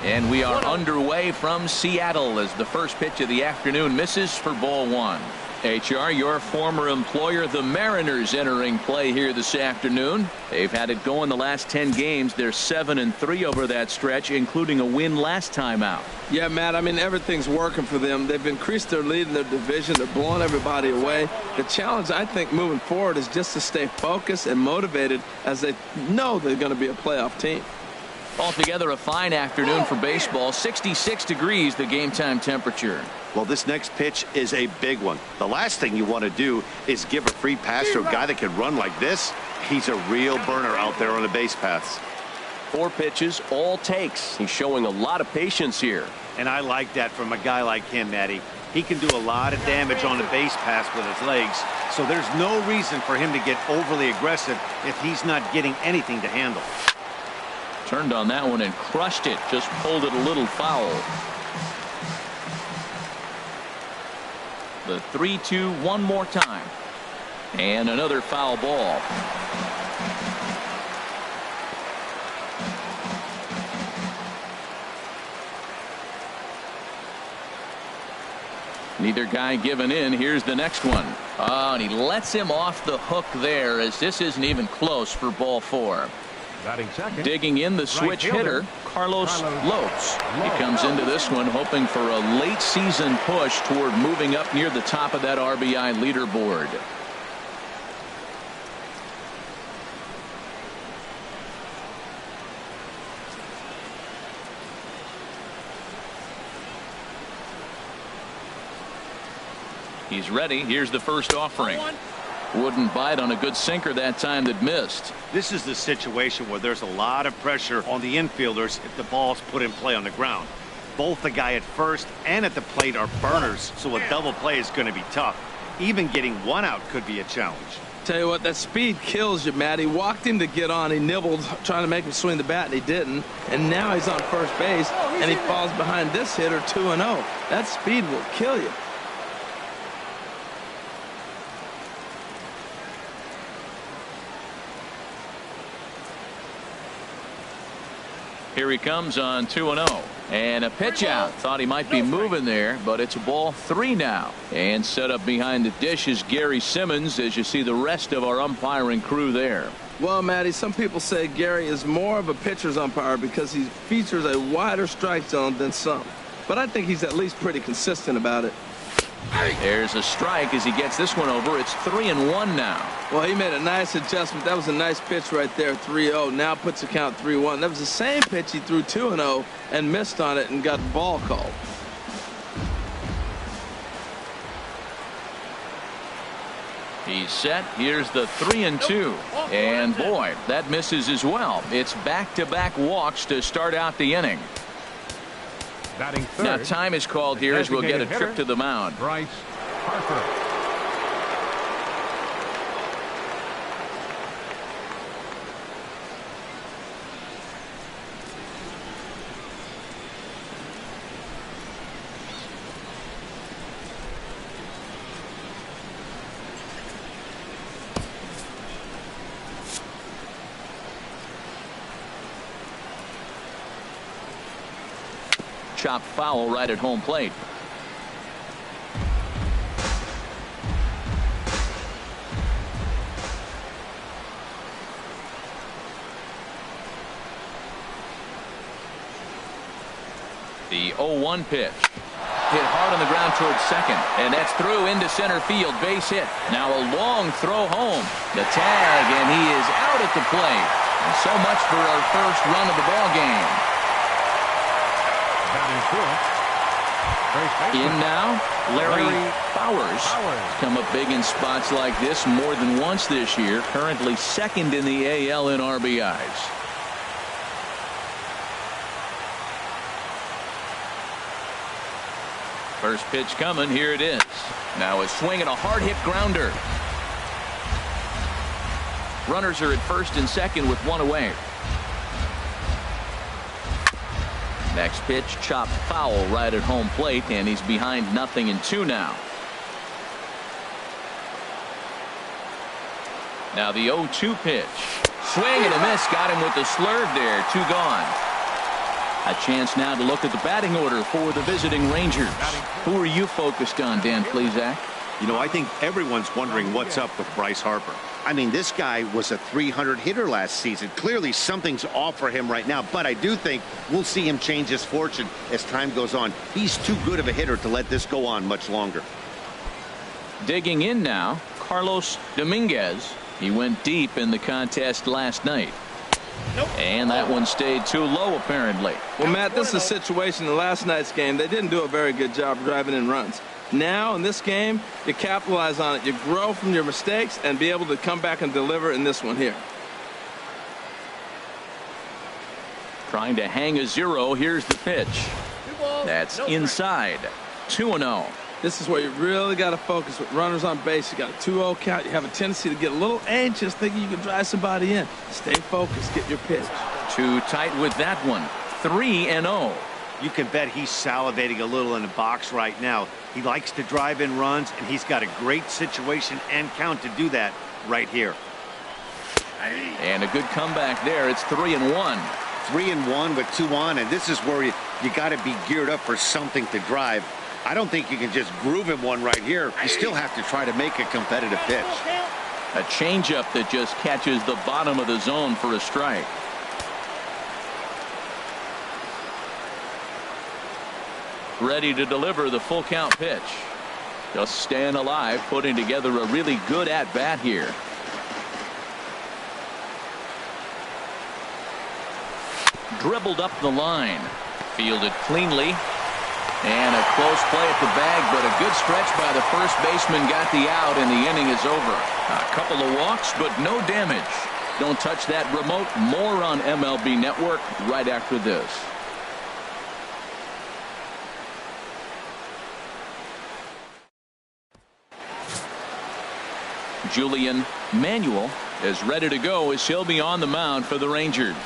And we are underway from Seattle as the first pitch of the afternoon misses for ball one. HR, your former employer, the Mariners, entering play here this afternoon. They've had it going the last 10 games. They're 7-3 over that stretch, including a win last time out. Yeah, Matt, I mean, everything's working for them. They've increased their lead in their division. They're blowing everybody away. The challenge, I think, moving forward is just to stay focused and motivated as they know they're going to be a playoff team. Altogether, a fine afternoon for baseball. 66 degrees, the game time temperature. Well, this next pitch is a big one. The last thing you want to do is give a free pass to a guy that can run like this. He's a real burner out there on the base paths. 4 pitches, all takes. He's showing a lot of patience here. And I like that from a guy like him, Matty. He can do a lot of damage on the base pass with his legs, so there's no reason for him to get overly aggressive if he's not getting anything to handle. Turned on that one and crushed it. Just pulled it a little foul. The 3-2 one more time. And another foul ball. Neither guy giving in. Here's the next one. Oh, and he lets him off the hook there as this isn't even close for ball 4. Digging in the switch hitter, Carlos Lopes. He comes into this one hoping for a late season push toward moving up near the top of that RBI leaderboard. He's ready. Here's the first offering. Wouldn't bite on a good sinker that time that missed. This is the situation where there's a lot of pressure on the infielders if the ball's put in play on the ground. Both the guy at first and at the plate are burners, so a double play is going to be tough. Even getting one out could be a challenge. Tell you what, that speed kills you, Matt. He walked him to get on. He nibbled, trying to make him swing the bat, and he didn't. And now he's on first base, and he falls behind this hitter 2-0. That speed will kill you. Here he comes on 2-0. And a pitch out. Thought he might be moving there, but it's ball 3 now. And set up behind the dish is Gary Simmons as you see the rest of our umpiring crew there. Well, Matty, some people say Gary is more of a pitcher's umpire because he features a wider strike zone than some. But I think he's at least pretty consistent about it. There's a strike as he gets this one over. It's 3-1 now. Well, he made a nice adjustment. That was a nice pitch right there, 3-0. Now puts the count 3-1. That was the same pitch he threw 2-0 and missed on it and got the ball called. He's set. Here's the 3-2. And boy, that misses as well. It's back-to-back walks to start out the inning. Now time is called here as we'll get a trip to the mound. Bryce Harper. Chopped foul right at home plate. The 0-1 pitch. Hit hard on the ground towards second, and that's through into center field. Base hit. Now a long throw home. The tag, and he is out at the plate. And so much for our first run of the ball game. In now, Larry Bowers. Come up big in spots like this more than once this year. Currently second in the AL in RBIs. First pitch coming. Here it is. Now a swing and a hard hit grounder. Runners are at first and second with one away. Next pitch, chopped foul right at home plate, and he's behind 0-2 now. Now the 0-2 pitch. Swing and a miss. Got him with the slurve there. 2 gone. A chance now to look at the batting order for the visiting Rangers. Who are you focused on, Dan Plesac? You know, I think everyone's wondering what's up with Bryce Harper. I mean, this guy was a 300 hitter last season. Clearly, something's off for him right now, but I do think we'll see him change his fortune as time goes on. He's too good of a hitter to let this go on much longer. Digging in now, Carlos Dominguez. He went deep in the contest last night. And that one stayed too low, apparently. Well, Matt, this is a situation in last night's game. They didn't do a very good job driving in runs. Now, in this game, you capitalize on it. You grow from your mistakes and be able to come back and deliver in this one here. Trying to hang a 0. Here's the pitch. That's inside. 2-0. This is where you really got to focus with runners on base. You got a 2-0 count. You have a tendency to get a little anxious thinking you can drive somebody in. Stay focused. Get your pitch. Too tight with that one. 3-0. You can bet he's salivating a little in the box right now. He likes to drive in runs, and he's got a great situation and count to do that right here. And a good comeback there. It's 3-1. 3-1 with 2 on, and this is where you got to be geared up for something to drive. I don't think you can just groove him one right here. You still have to try to make a competitive pitch. A changeup that just catches the bottom of the zone for a strike. Ready to deliver the full count pitch. Just staying alive, putting together a really good at-bat here. Dribbled up the line. Fielded cleanly. And a close play at the bag, but a good stretch by the first baseman got the out, and the inning is over. A couple of walks, but no damage. Don't touch that remote. More on MLB Network right after this. Julian Manuel is ready to go as he'll be on the mound for the Rangers.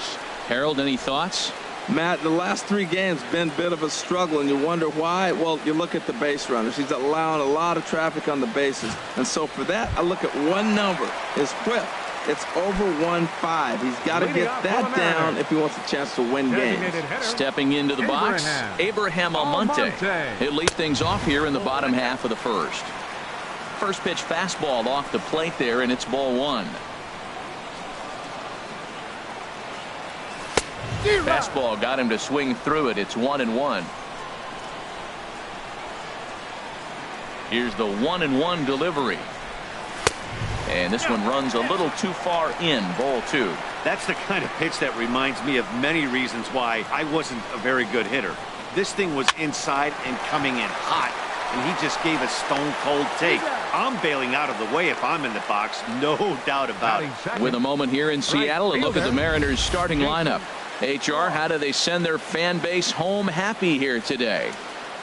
Harold, any thoughts? Matt, the last 3 games been a bit of a struggle, and you wonder why. Well, you look at the base runners. He's allowing a lot of traffic on the bases. And so for that, I look at one number, his whip. It's over 1.5. He's got to get that down if he wants a chance to win games. Stepping into the box, Abraham Almonte. He'll lead things off here in the bottom half of the first. First pitch fastball off the plate there, and it's ball 1. Fastball got him to swing through it. It's 1-1. Here's the 1-1 delivery. And this one runs a little too far in. Ball 2. That's the kind of pitch that reminds me of many reasons why I wasn't a very good hitter. This thing was inside and coming in hot, and he just gave a stone-cold take. I'm bailing out of the way if I'm in the box, no doubt about it. With a moment here in Seattle, a look at the Mariners' starting lineup. HR, how do they send their fan base home happy here today?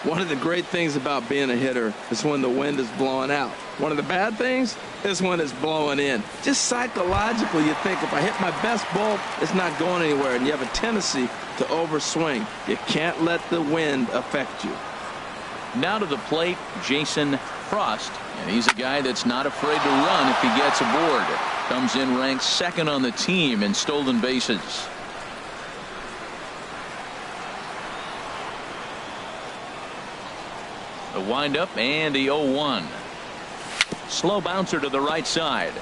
One of the great things about being a hitter is when the wind is blowing out. One of the bad things is when it's blowing in. Just psychologically, you think, if I hit my best ball, it's not going anywhere, and you have a tendency to overswing. You can't let the wind affect you. Now to the plate, Jason Frost, and he's a guy that's not afraid to run if he gets aboard. Comes in ranked 2nd on the team in stolen bases. The windup and the 0-1. Slow bouncer to the right side.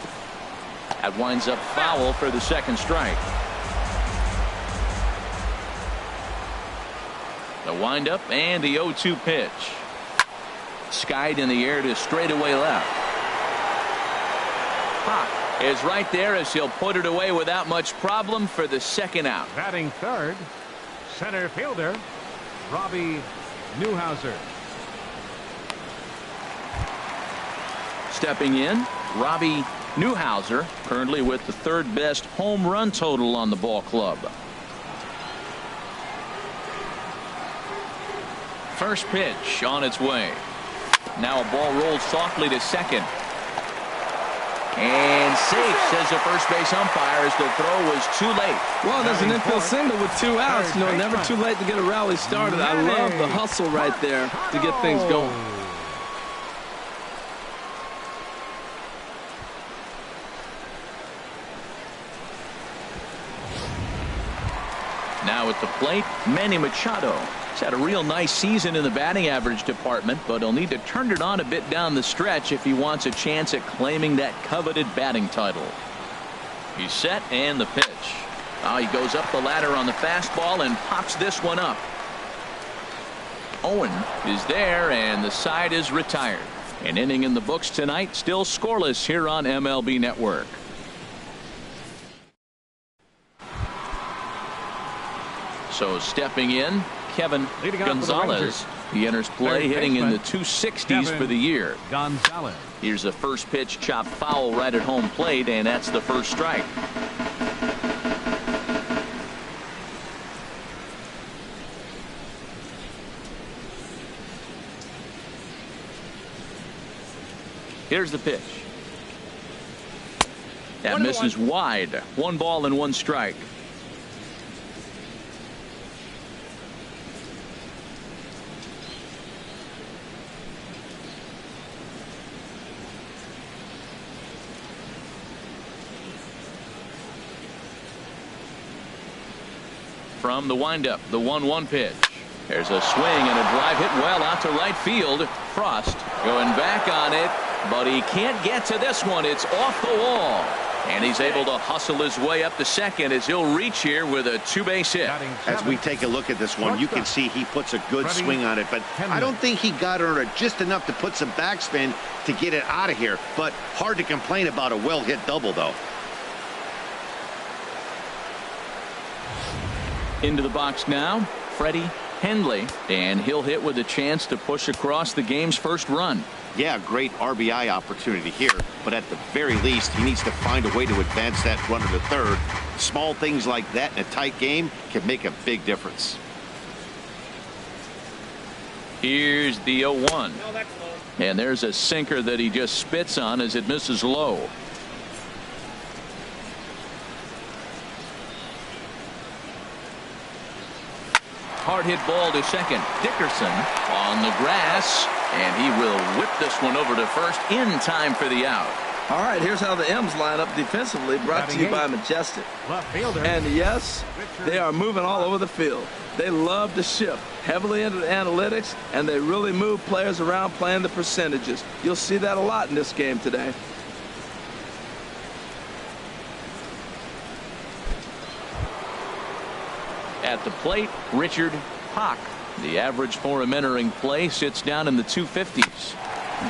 That winds up foul for the second strike. The windup and the 0-2 pitch. Skied in the air to straightaway left. Pop is right there as he'll put it away without much problem for the second out. Batting third, center fielder, Robbie Newhouser. Stepping in, Robbie Newhouser, currently with the 3rd best home run total on the ball club. First pitch on its way. Now a ball rolled softly to second. And safe, says the first base umpire, as the throw was too late. Well, there's an infield single with 2 outs. You know, never too late to get a rally started. I love the hustle right there to get things going. Now at the plate, Manny Machado. He's had a real nice season in the batting average department, but he'll need to turn it on a bit down the stretch if he wants a chance at claiming that coveted batting title. He's set, and the pitch. Now he goes up the ladder on the fastball and pops this one up. Owen is there, and the side is retired. An inning in the books tonight, still scoreless here on MLB Network. So stepping in, Kevin Gonzalez. He enters play hitting in the 260s for the year. Gonzalez. Here's the first pitch, chopped foul right at home plate, and that's the first strike. Here's the pitch. That misses wide. 1 ball and 1 strike. From the windup, the 1-1 pitch. There's a swing and a drive hit well out to right field. Frost going back on it, but he can't get to this one. It's off the wall, and he's able to hustle his way up to second as he'll reach here with a 2-base hit. As we take a look at this one, you can see he puts a good swing on it, but I don't think he got under it just enough to put some backspin to get it out of here. But hard to complain about a well-hit double, though. Into the box now, Freddie Hendley, and he'll hit with a chance to push across the game's first run. Yeah, great RBI opportunity here, but at the very least, he needs to find a way to advance that runner to third. Small things like that in a tight game can make a big difference. Here's the 0-1. And there's a sinker that he just spits on as it misses low. Hard hit ball to second. Dickerson on the grass, and he will whip this one over to first in time for the out. All right, here's how the M's line up defensively, brought to you by Majestic. Left fielder. And yes, they are moving all over the field. They love to shift heavily into the analytics, and they really move players around playing the percentages. You'll see that a lot in this game today. At the plate, Richard Hock. The average for him entering play sits down in the 250s.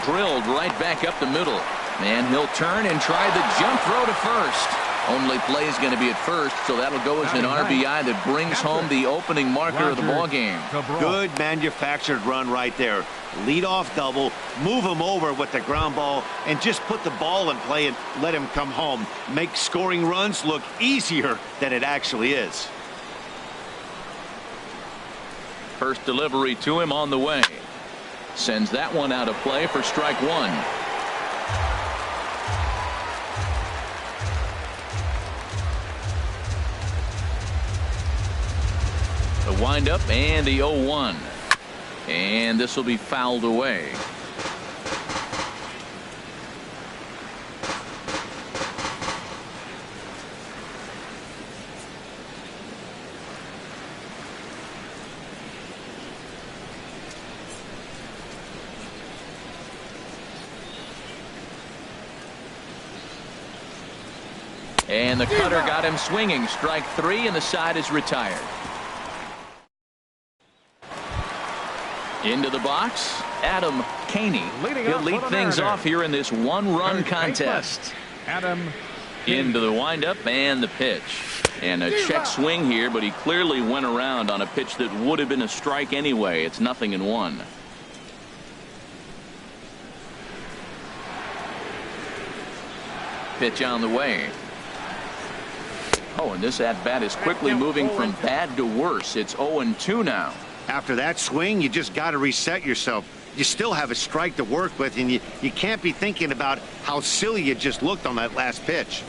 Drilled right back up the middle. And he'll turn and try the jump throw to first. Only play is going to be at first, so that'll go as an RBI that brings home the opening marker of the ball game. Good manufactured run right there. Lead off double, move him over with the ground ball, and just put the ball in play and let him come home. Make scoring runs look easier than it actually is. First delivery to him on the way. Sends that one out of play for strike 1. The windup and the 0-1. And this will be fouled away. And the cutter got him swinging. Strike 3, and the side is retired. Into the box, Adam Caney. He'll lead things off here in this 1-run contest. Adam into the windup and the pitch. And a check swing here, but he clearly went around on a pitch that would have been a strike anyway. It's 0-1. Pitch on the way. Oh, and this at-bat is quickly moving from bad to worse. It's 0-2 now. After that swing, you just got to reset yourself. You still have a strike to work with, and you can't be thinking about how silly you just looked on that last pitch.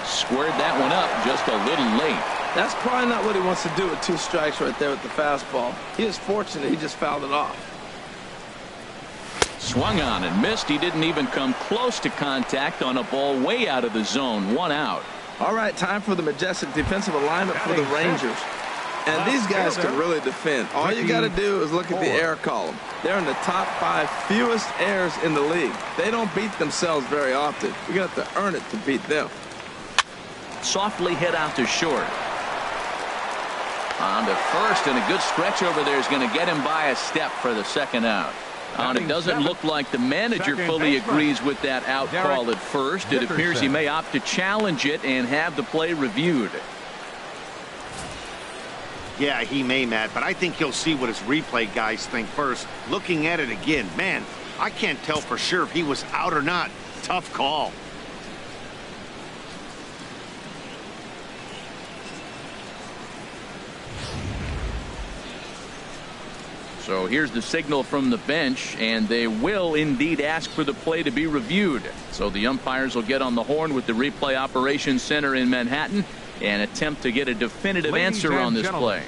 Squared that one up just a little late. That's probably not what he wants to do with 2 strikes right there with the fastball. He is fortunate he just fouled it off. Swung on and missed. He didn't even come close to contact on a ball way out of the zone. 1 out. All right, time for the majestic defensive alignment for the Rangers. And these guys can really defend. All you got to do is look at the error column. They're in the top 5 fewest errors in the league. They don't beat themselves very often. You're going to have to earn it to beat them. Softly hit out to short. On to first, and a good stretch over there is going to get him by a step for the second out. And it doesn't look like the manager fully agrees with that out call at first. It appears he may opt to challenge it and have the play reviewed. Yeah, he may, Matt, but I think he'll see what his replay guys think first. Looking at it again, man, I can't tell for sure if he was out or not. Tough call. So here's the signal from the bench, and they will indeed ask for the play to be reviewed. So the umpires will get on the horn with the replay operations center in Manhattan and attempt to get a definitive answer on this play.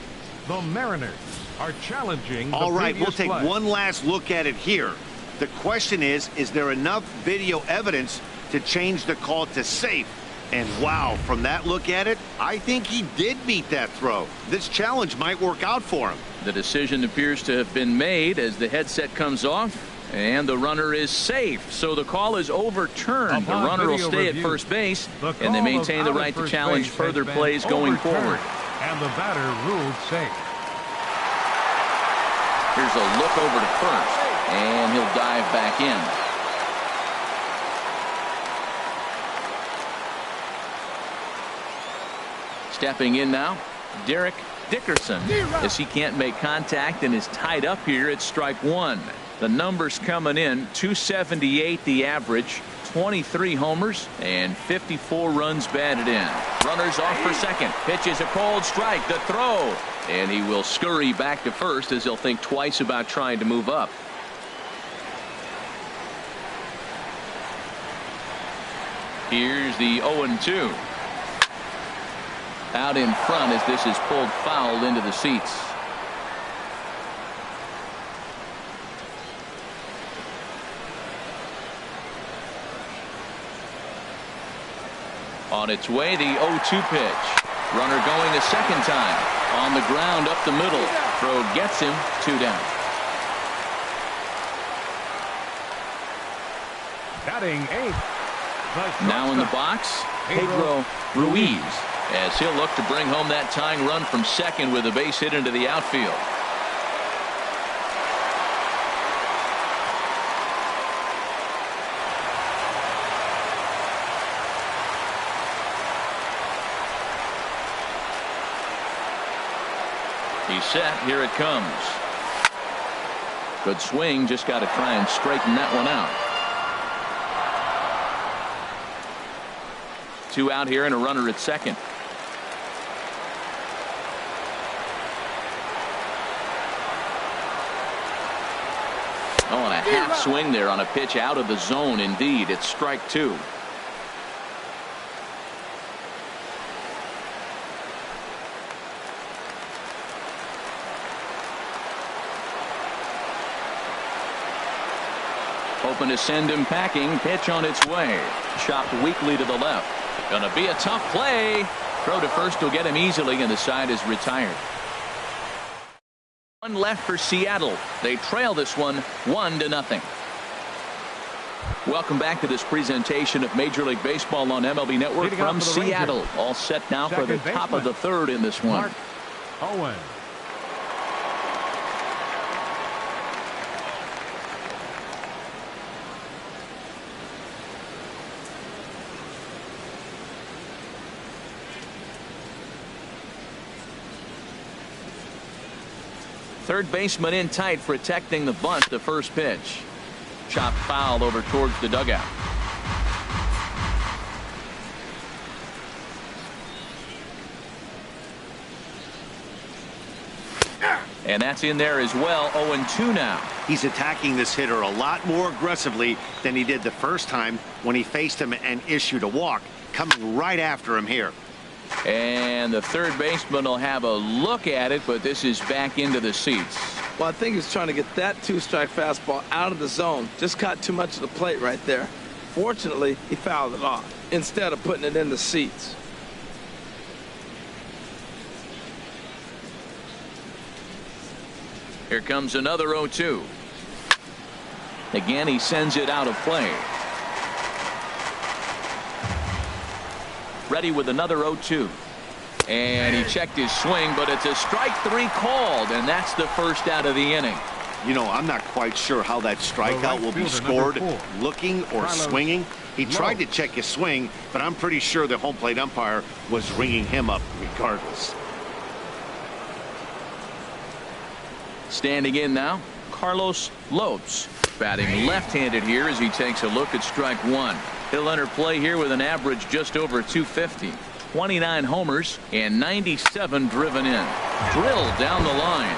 The Mariners are challenging the All right, we'll take play. one last look at it here. The question is there enough video evidence to change the call to safe? And wow, from that look at it, I think he did beat that throw. This challenge might work out for him. The decision appears to have been made as the headset comes off, and the runner is safe. So the call is overturned. The runner will stay at first base, and they maintain the right to challenge further plays going forward. And the batter ruled safe. Here's a look over to first, and he'll dive back in. Stepping in now, Derek Dickerson, as he can't make contact and is tied up here at strike one. The numbers coming in: 278 the average, 23 homers, and 54 runs batted in. Runners off for second. Pitch is a cold strike. The throw, and he will scurry back to first as he'll think twice about trying to move up. Here's the 0-2. Out in front as this is pulled foul into the seats. On its way, the 0-2 pitch. Runner going a second time. On the ground up the middle. Throw gets him, 2 down. Batting 8th. Now in the box, Pedro Ruiz, as he'll look to bring home that tying run from second with a base hit into the outfield. He's set. Here it comes. Good swing. Just got to try and straighten that one out. 2 out here and a runner at second. Oh, and a half swing there on a pitch out of the zone. Indeed, it's strike 2. Hoping to send him packing. Pitch on its way. Chopped weakly to the left. Gonna be a tough play. Throw to first will get him easily, and the side is retired. 1 left for Seattle. They trail this one 1-0. Welcome back to this presentation of Major League Baseball on MLB Network from Seattle. Rangers. All set now for the top of the 3rd in this one. Mark Owen. Third baseman in tight, protecting the bunt. The first pitch. Chopped foul over towards the dugout. And that's in there as well. 0-2 now. He's attacking this hitter a lot more aggressively than he did the first time when he faced him and issued a walk. Coming right after him here. And the third baseman will have a look at it, but this is back into the seats. Well, I think he was trying to get that 2-strike fastball out of the zone. Just caught too much of the plate right there. Fortunately, he fouled it off instead of putting it in the seats. Here comes another 0-2. Again, he sends it out of play. Ready with another 0-2. And he checked his swing, but it's a strike 3 called, and that's the first out of the inning. You know, I'm not quite sure how that strikeout will be scored, looking or swinging. He tried to check his swing, but I'm pretty sure the home plate umpire was ringing him up regardless. Standing in now, Carlos Lopes, batting left-handed here as he takes a look at strike 1. He'll enter play here with an average just over 250. 29 homers and 97 driven in. Drilled down the line.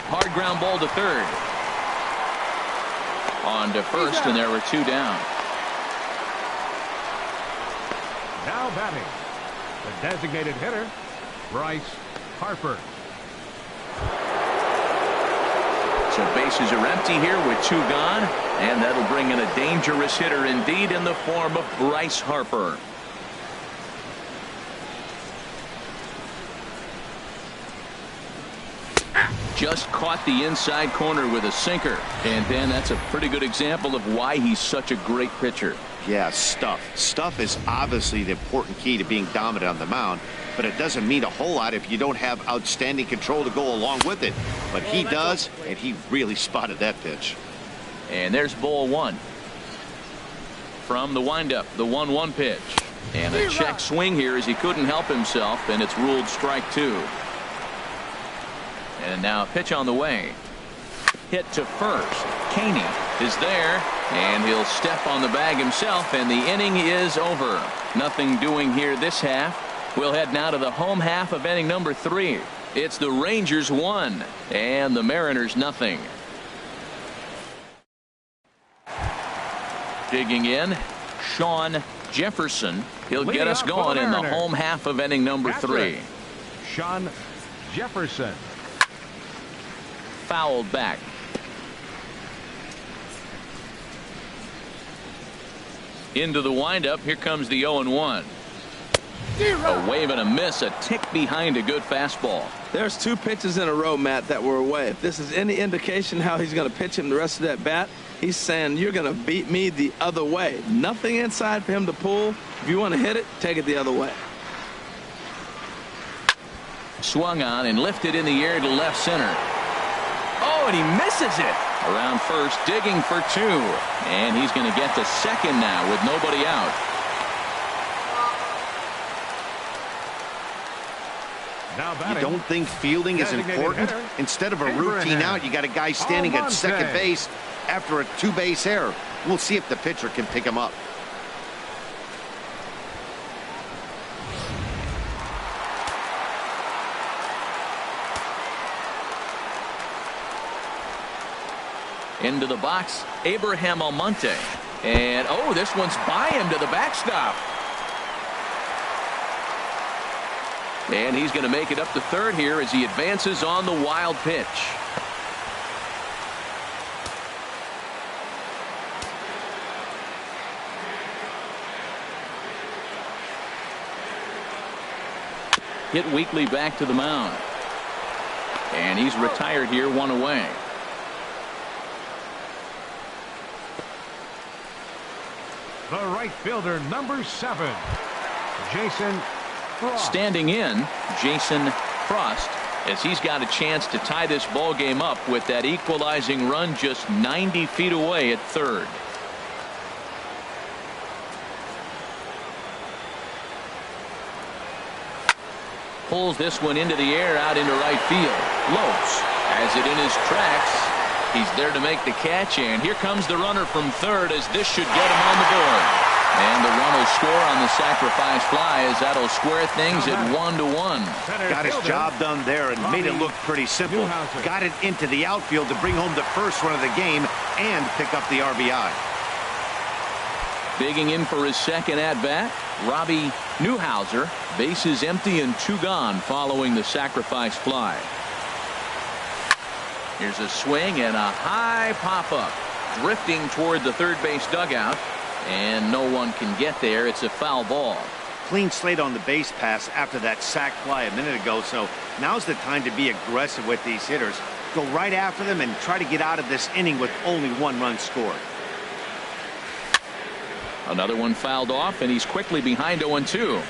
Hard ground ball to third. On to first, and there were 2 down. Now batting, the designated hitter, Bryce Harper. So bases are empty here with 2 gone, and that'll bring in a dangerous hitter indeed in the form of Bryce Harper. Just caught the inside corner with a sinker, and Ben, that's a pretty good example of why he's such a great pitcher. Yeah, stuff. Stuff is obviously the important key to being dominant on the mound, but it doesn't mean a whole lot if you don't have outstanding control to go along with it. But he does, and he really spotted that pitch. And there's ball 1. From the windup, the 1-1 pitch. And a check swing here as he couldn't help himself, and it's ruled strike 2. And now a pitch on the way. Hit to first. Caney is there, and he'll step on the bag himself, and the inning is over. Nothing doing here this half. We'll head now to the home half of inning number 3. It's the Rangers 1 and the Mariners nothing. Digging in, Sean Jefferson. He'll get us going in the home half of inning number 3. Sean Jefferson. Fouled back. Into the windup. Here comes the 0-1. A wave and a miss, a tick behind a good fastball. There's 2 pitches in a row, Matt, that were away. If this is any indication how he's going to pitch him the rest of that bat, he's saying you're going to beat me the other way. Nothing inside for him to pull. If you want to hit it, take it the other way. Swung on and lifted in the air to left center. Oh, and he misses it. Around first, digging for 2. And he's going to get to second now with nobody out. You don't think fielding is important? Instead of a routine out, you got a guy standing at second base after a 2-base error. We'll see if the pitcher can pick him up. Into the box, Abraham Almonte. And, oh, this one's by him to the backstop. And he's going to make it up to third here as he advances on the wild pitch. Hit weakly back to the mound. And he's retired here, 1 away. The right fielder, number 7, Jason Frost. Standing in, Jason Frost, as he's got a chance to tie this ball game up with that equalizing run just 90 feet away at third. Pulls this one into the air out into right field. Lopes has it in his tracks. He's there to make the catch, and here comes the runner from third as this should get him on the board. And the run will score on the sacrifice fly as that'll square things at 1-1. Got his job done there and made it look pretty simple. Got it into the outfield to bring home the first run of the game and pick up the RBI. Digging in for his second at-bat, Robbie Newhouser. Bases empty and 2 gone following the sacrifice fly. Here's a swing and a high pop-up. Drifting toward the third base dugout. And no one can get there. It's a foul ball. Clean slate on the base pass after that sac fly a minute ago, so now's the time to be aggressive with these hitters. Go right after them and try to get out of this inning with only 1 run scored. Another one fouled off, and he's quickly behind 0-2.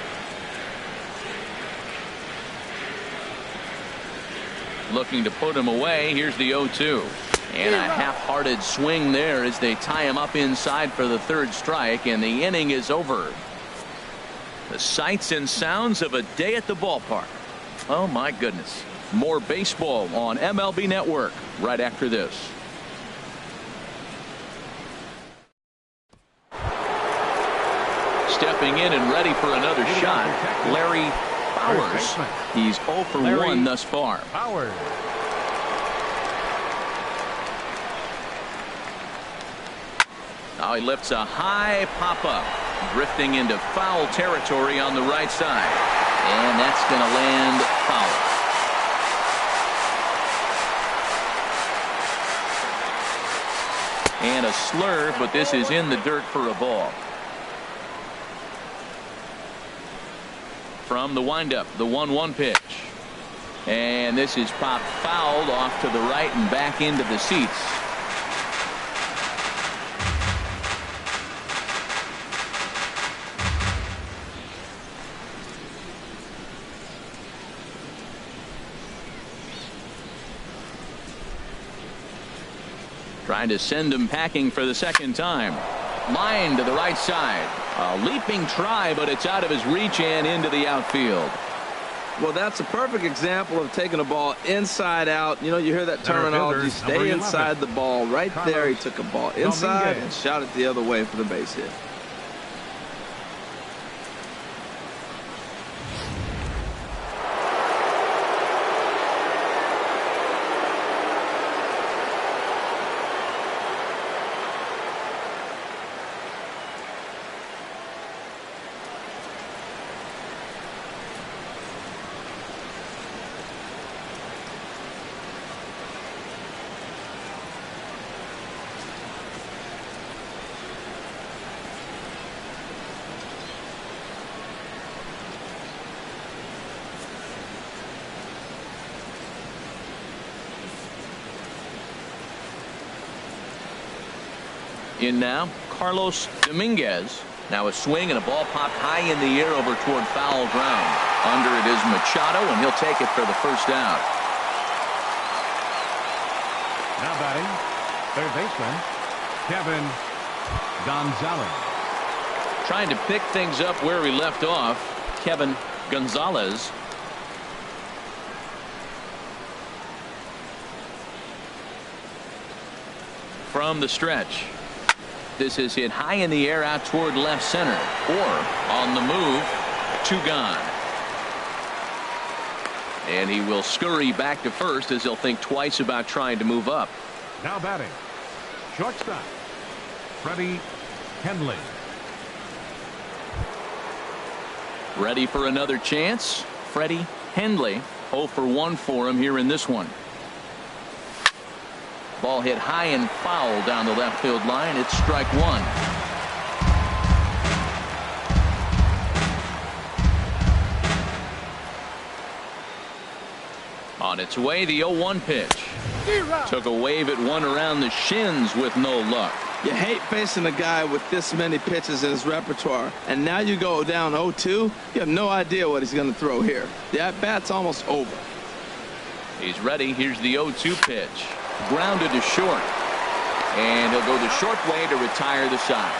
Looking to put him away. Here's the 0-2. And a half-hearted swing there as they tie him up inside for the 3rd strike, and the inning is over. The sights and sounds of a day at the ballpark. Oh, my goodness. More baseball on MLB Network right after this. Stepping in and ready for another shot, Larry Bowers. He's 0 for 1 thus far. Bowers. Now he lifts a high pop-up, drifting into foul territory on the right side. And that's going to land foul. And a slur, but this is in the dirt for a ball. From the windup, the 1-1 pitch. And this is popped fouled off to the right and back into the seats. Trying to send him packing for the 2nd time. Line to the right side. A leaping try, but it's out of his reach and into the outfield. Well, that's a perfect example of taking a ball inside out. You know, you hear that terminology, stay inside the ball. Right there, he took a ball inside and shot it the other way for the base hit. In now, Carlos Dominguez. Now a swing and a ball popped high in the air over toward foul ground. Under it is Machado, and he'll take it for the 1st out. Now batting, 3rd baseman, Kevin Gonzalez. Trying to pick things up where we left off, Kevin Gonzalez. From the stretch. This is hit high in the air out toward left center, or on the move, 2 gone. And he will scurry back to first as he'll think twice about trying to move up. Now batting, shortstop, Freddie Henley. Ready for another chance? Freddie Henley, 0 for 1 for him here in this one. Ball hit high and foul down the left field line. It's strike 1. On its way, the 0-1 pitch. Took a wave at one around the shins with no luck. You hate facing a guy with this many pitches in his repertoire, and now you go down 0-2. You have no idea what he's going to throw here. The at-bat's almost over. He's ready. Here's the 0-2 pitch. Grounded to short, and he'll go the short way to retire the side.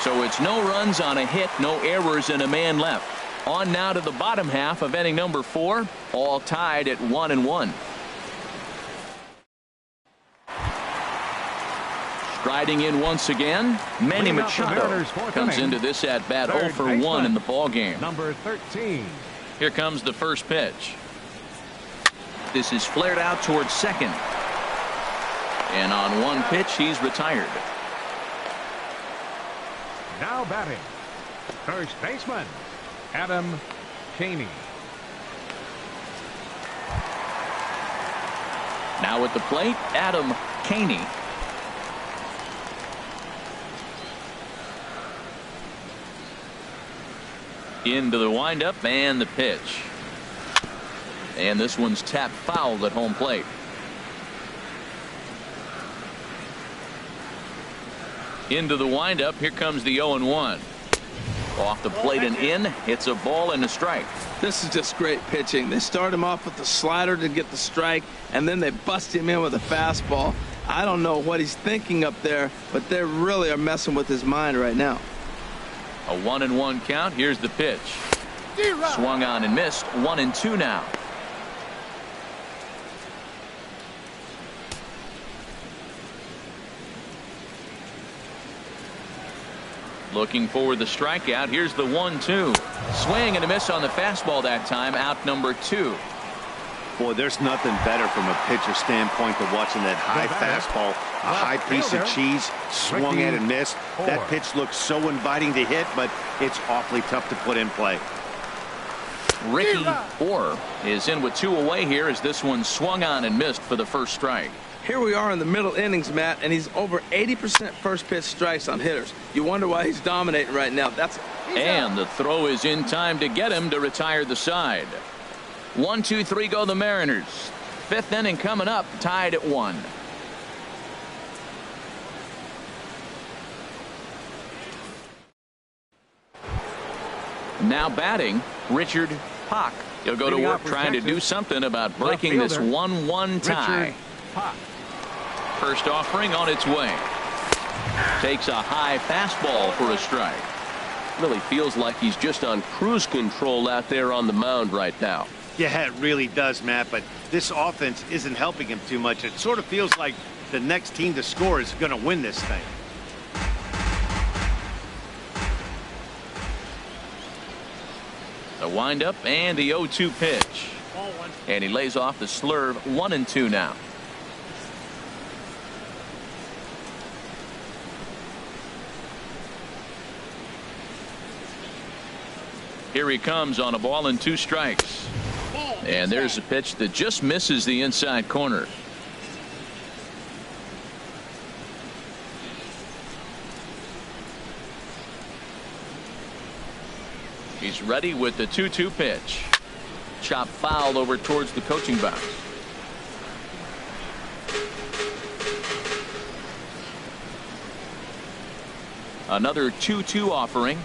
So it's no runs on a hit, no errors, and a man left. On now to the bottom half of inning number 4, all tied at 1-1. Striding in once again, Manny Machado comes into this at bat 0 for 1 in the ball game. Number 13. Here comes the first pitch. This is flared out towards second. And on one pitch, he's retired. Now batting, first baseman, Adam Caney. Now at the plate, Adam Caney. Into the windup and the pitch. And this one's tapped foul at home plate. Into the windup. Here comes the 0-1. Off the plate and in. It's a ball and a strike. This is just great pitching. They start him off with the slider to get the strike, and then they bust him in with a fastball. I don't know what he's thinking up there, but they really are messing with his mind right now. A 1-1 count. Here's the pitch. Swung on and missed. 1-2 now. Looking for the strikeout. Here's the 1-2. Swing and a miss on the fastball that time. Out number 2. Boy, there's nothing better from a pitcher standpoint than watching that high fastball, a high piece of cheese, swung at and missed. That pitch looks so inviting to hit, but it's awfully tough to put in play. Ricky Orr is in with 2 away here as this one swung on and missed for the first strike. Here we are in the middle innings, Matt, and he's over 80% first pitch strikes on hitters. You wonder why he's dominating right now. And the throw is in time to get him to retire the side. 1-2-3 go the Mariners. 5th inning coming up, tied at 1. Now batting, Richard Pock. He'll go to work trying to do something about breaking this 1-1 tie. First offering on its way. Takes a high fastball for a strike. Really feels like he's just on cruise control out there on the mound right now. Yeah, it really does, Matt, but this offense isn't helping him too much. It sort of feels like the next team to score is going to win this thing. The windup and the 0-2 pitch. And he lays off the slurve. 1-2 now. Here he comes on a ball and 2 strikes. And there's a pitch that just misses the inside corner. He's ready with the 2-2 pitch. Chop foul over towards the coaching box. Another 2-2 offering.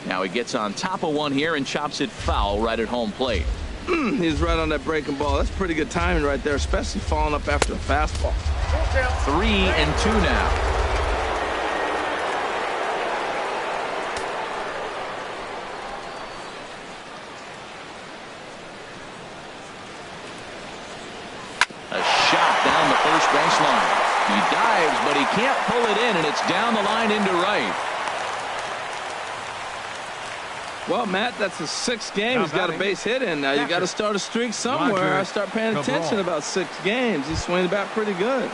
Now he gets on top of one here and chops it foul right at home plate. He's right on that breaking ball. That's pretty good timing right there, especially following up after a fastball. 3-2 now. A shot down the first baseline. He dives, but he can't pull it in, and it's down the line into right. Well, Matt, that's his 6th game. He's got a base hit in now. You got to start a streak somewhere. I start paying attention about 6 games. He's swinging the bat pretty good.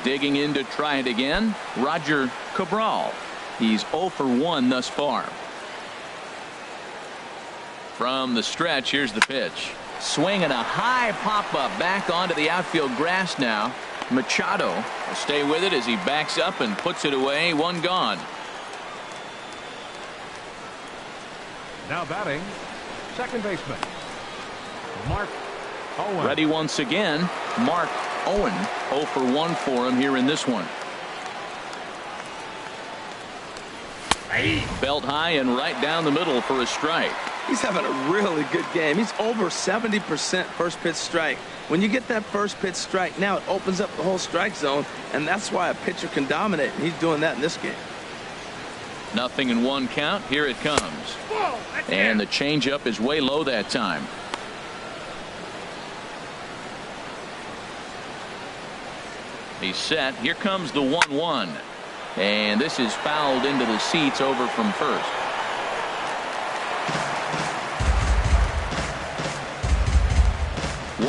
Digging in to try it again, Roger Cabral. He's 0 for 1 thus far. From the stretch, here's the pitch. Swinging a high pop-up back onto the outfield grass now. Machado will stay with it as he backs up and puts it away. 1 gone. Now batting, second baseman, Mark Owen. Ready once again, Mark Owen. 0 for 1 for him here in this one. Belt high and right down the middle for a strike. He's having a really good game. He's over 70% first pitch strike. When you get that first pitch strike, now it opens up the whole strike zone, and that's why a pitcher can dominate. And he's doing that in this game. 0-1 count. Here it comes. And the changeup is way low that time. He's set. Here comes the 1-1. And this is fouled into the seats over from first.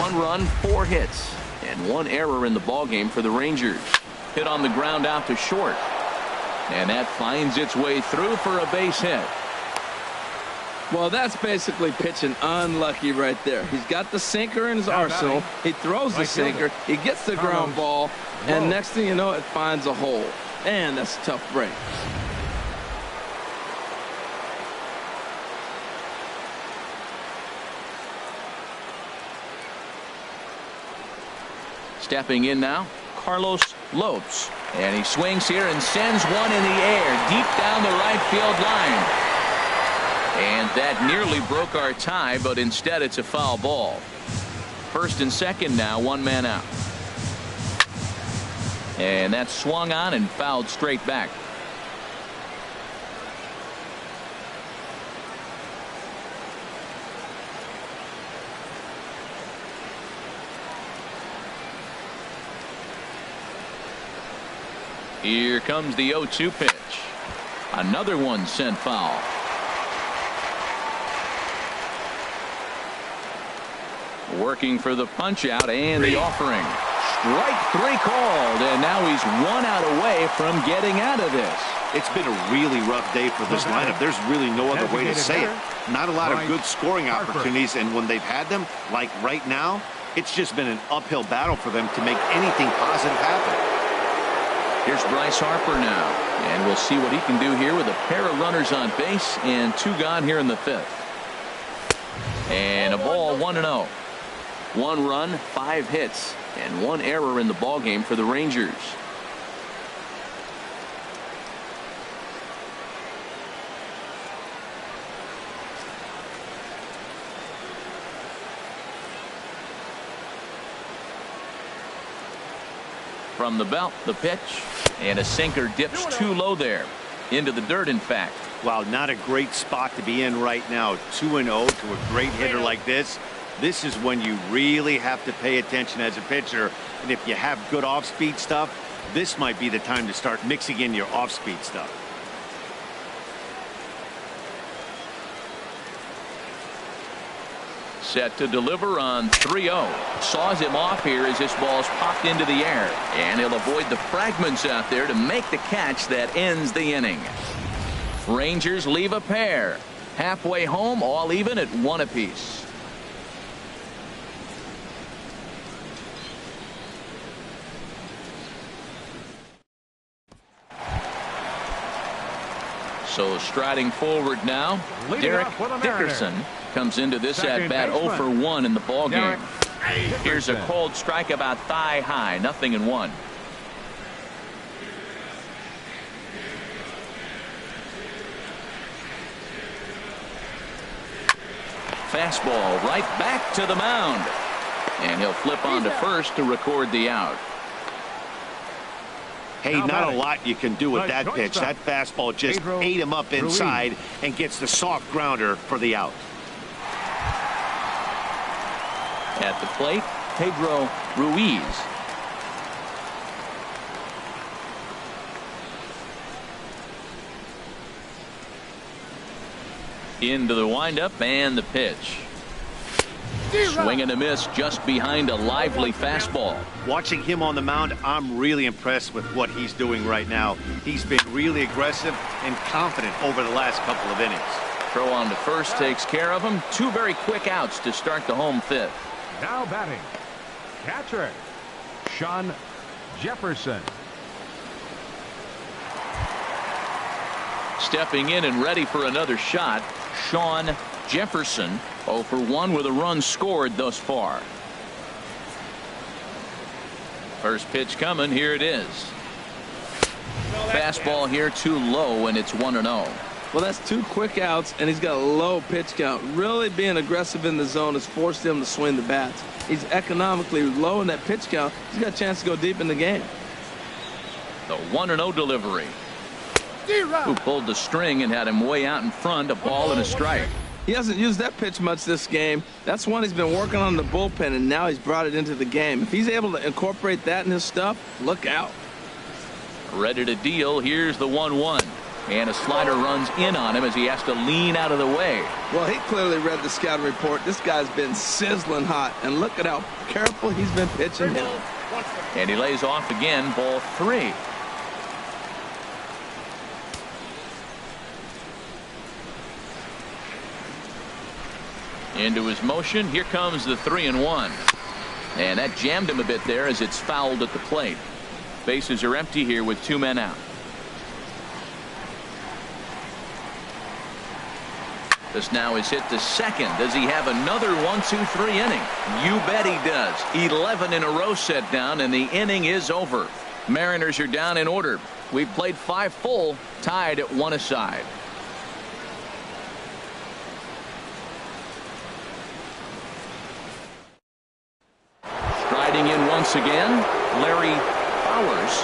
One run, 4 hits, and 1 error in the ballgame for the Rangers. Hit on the ground out to short. And that finds its way through for a base hit. Well, that's basically pitching unlucky right there. He's got the sinker in his arsenal. He throws the sinker. He gets the ground ball. And next thing you know, it finds a hole. And that's a tough break. Stepping in now, Carlos Lopes. And he swings here and sends one in the air deep down the right field line. And that nearly broke our tie, but instead it's a foul ball. First and second now, one man out. And that swung on and fouled straight back. Here comes the 0-2 pitch. Another one sent foul. Working for the punch out and the offering. Strike three called, and now he's 1 out away from getting out of this. It's been a really rough day for this lineup. There's really no other way to say it. Not a lot of good scoring opportunities, and when they've had them, like right now, it's just been an uphill battle for them to make anything positive happen. Here's Bryce Harper now, and we'll see what he can do here with a pair of runners on base and 2 gone here in the 5th. And a ball 1-0. 1 run, 5 hits, and 1 error in the ballgame for the Rangers. From the belt, the pitch, and a sinker dips too low there. Into the dirt, in fact. Wow, not a great spot to be in right now. 2-0 to a great hitter like this. This is when you really have to pay attention as a pitcher. And if you have good off-speed stuff, this might be the time to start mixing in your off-speed stuff. Set to deliver on 3-0. Saws him off here as this ball's popped into the air. And he'll avoid the fragments out there to make the catch that ends the inning. Rangers leave a pair. Halfway home, all even at 1 apiece. So striding forward now, Derek Dickerson comes into this at bat 0 for 1 in the ball game. Here's a cold strike about thigh high, 0-1. Fastball right back to the mound, and he'll flip on to first to record the out. Hey, not a lot you can do with that pitch. That fastball just ate him up inside and gets the soft grounder for the out. At the plate, Pedro Ruiz. Into the windup and the pitch. Swing and a miss just behind a lively fastball. Watching him on the mound, I'm really impressed with what he's doing right now. He's been really aggressive and confident over the last couple of innings. Throw on to first takes care of him. 2 very quick outs to start the home 5th. Now batting, catcher, Sean Jefferson. Stepping in and ready for another shot, Sean Jefferson, 0 for 1 with a run scored thus far. First pitch coming. Here it is. Fastball here too low, and it's 1-0. Well, that's 2 quick outs, and he's got a low pitch count. Really being aggressive in the zone has forced him to swing the bats. He's economically low in that pitch count. He's got a chance to go deep in the game. The 1-0 delivery. Who pulled the string and had him way out in front, a ball and a strike. He hasn't used that pitch much this game. That's one he's been working on in the bullpen, and now he's brought it into the game. If he's able to incorporate that in his stuff, look out. Ready to deal. Here's the 1-1. And a slider runs in on him as he has to lean out of the way. Well, he clearly read the scouting report. This guy's been sizzling hot, and look at how careful he's been pitching him. And he lays off again, ball 3. Into his motion. Here comes the 3-1. And that jammed him a bit there as it's fouled at the plate. Bases are empty here with 2 men out. This now is hit to second. Does he have another 1-2-3 inning? You bet he does. 11 in a row set down, and the inning is over. Mariners are down in order. We've played 5 full, tied at 1 aside. Striding in once again, Larry Bowers.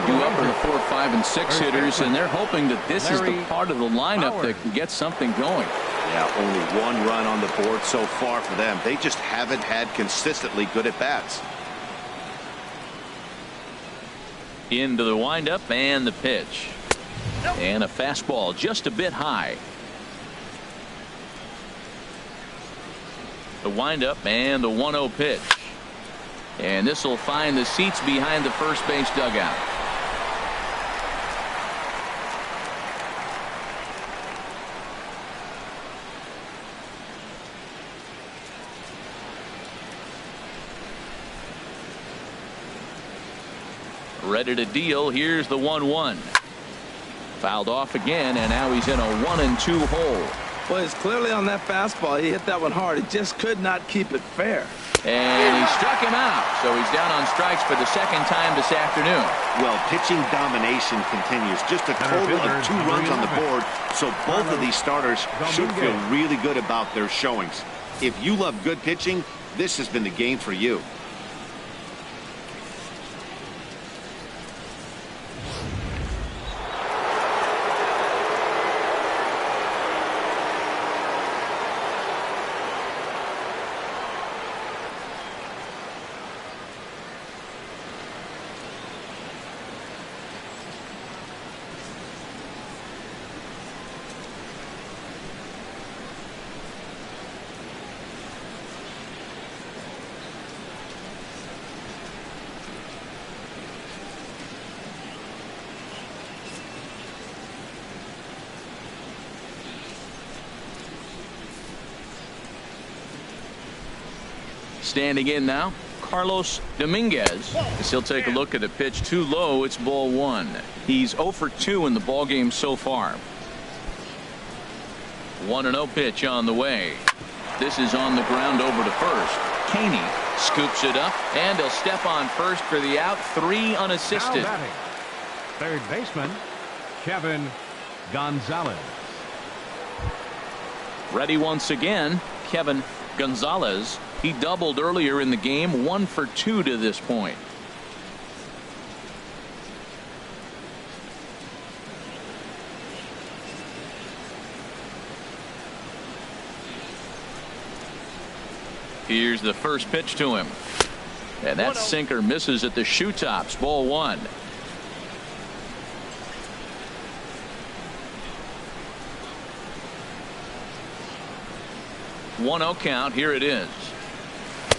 Due up are the 4, 5, and 6 hitters, and they're hoping that this is the part of the lineup that can get something going. Yeah, only 1 run on the board so far for them. They just haven't had consistently good at bats. Into the windup and the pitch. And a fastball just a bit high. The windup and the 1-0 pitch. And this will find the seats behind the first base dugout. Ready to deal. Here's the 1-1. Fouled off again, and now he's in a 1-2 hole. Well, he's clearly on that fastball. He hit that one hard. He just could not keep it fair. And he struck him out. So he's down on strikes for the second time this afternoon. Well, pitching domination continues. Just a total of 2 runs on the board. So both of these starters should feel really good about their showings. If you love good pitching, this has been the game for you. Standing in now, Carlos Dominguez. As he'll take a look at the pitch too low. It's ball 1. He's 0 for 2 in the ball game so far. 1-0 pitch on the way. This is on the ground over to first. Caney scoops it up, and he'll step on first for the out. 3 unassisted. Now batting, third baseman Kevin Gonzalez. Ready once again, Kevin Gonzalez. He doubled earlier in the game. 1 for 2 to this point. Here's the first pitch to him. And that sinker misses at the shoe tops. Ball 1. One-0 count. Here it is.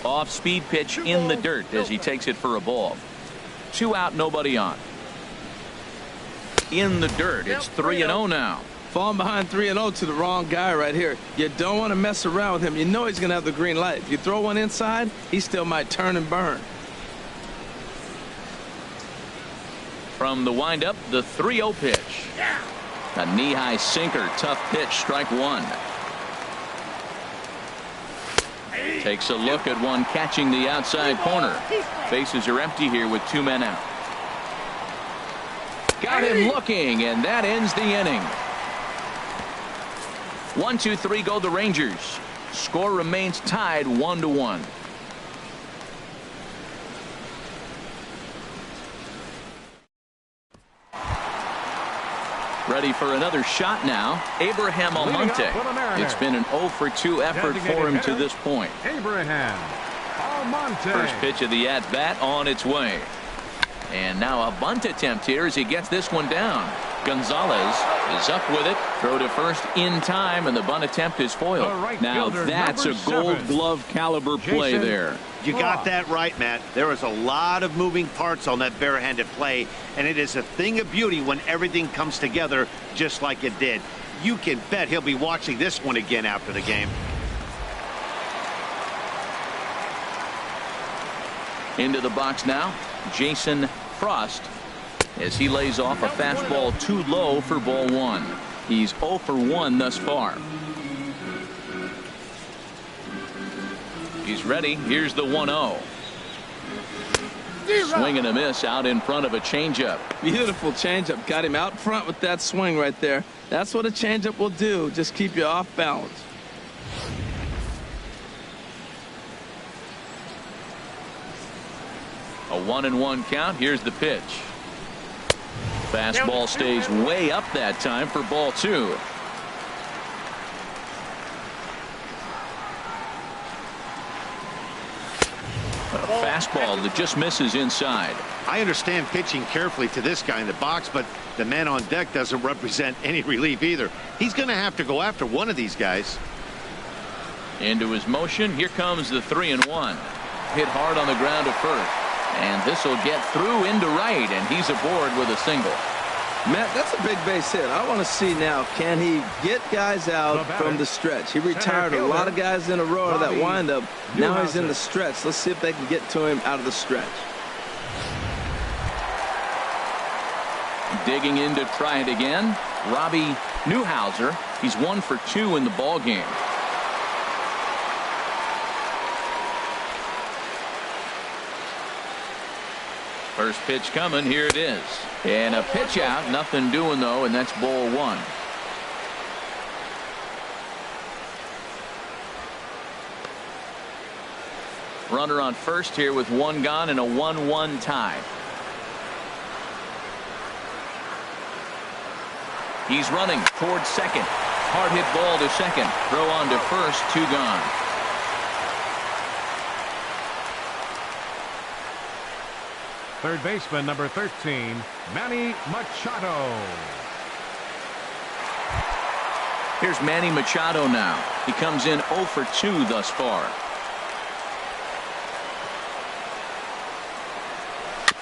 Off speed pitch in the dirt as he takes it for a ball. 2 out, nobody on. In the dirt. It's 3-0 now. Falling behind 3-0 to the wrong guy right here. You don't want to mess around with him. You know he's going to have the green light. If you throw one inside, he still might turn and burn. From the windup, the 3-0 pitch. A knee-high sinker. Tough pitch. Strike 1. Takes a look at one catching the outside corner. Bases are empty here with 2 men out. Got him looking, and that ends the inning. 1-2-3 go the Rangers. Score remains tied 1-1. Ready for another shot now. Abraham Almonte. It's been an 0 for 2 effort for him to this point. Abraham Almonte. First pitch of the at-bat on its way. And now a bunt attempt here as he gets this one down. Gonzalez is up with it. Throw to first in time, and the bunt attempt is foiled. Now that's a Gold Glove caliber play there. You got that right, Matt. There is a lot of moving parts on that barehanded play, and it is a thing of beauty when everything comes together just like it did. You can bet he'll be watching this one again after the game. Into the box now, Jason Frost, as he lays off a fastball too low for ball 1. He's 0 for 1 thus far. He's ready. Here's the 1-0. Swing and a miss out in front of a changeup. Beautiful changeup. Got him out front with that swing right there. That's what a changeup will do. Just keep you off balance. A 1-1 count. Here's the pitch. Fastball stays way up that time for ball 2. A fastball that just misses inside. I understand pitching carefully to this guy in the box, but the man on deck doesn't represent any relief either. He's going to have to go after one of these guys. Into his motion. Here comes the 3-1. Hit hard on the ground to first. And this will get through into right, and he's aboard with a single. Matt, that's a big base hit. I want to see now, can he get guys out from the stretch? He retired a lot of guys in a row to that windup. Now he's in the stretch. Let's see if they can get to him out of the stretch. Digging in to try it again, Robbie Newhouser. He's 1 for 2 in the ball game. First pitch coming. Here it is. And a pitch out. Nothing doing, though, and that's ball 1. Runner on first here with 1 gone and a 1-1 tie. He's running towards second. Hard hit ball to second. Throw on to first. 2 gone. Third baseman, number 13, Manny Machado. Here's Manny Machado now. He comes in 0 for 2 thus far.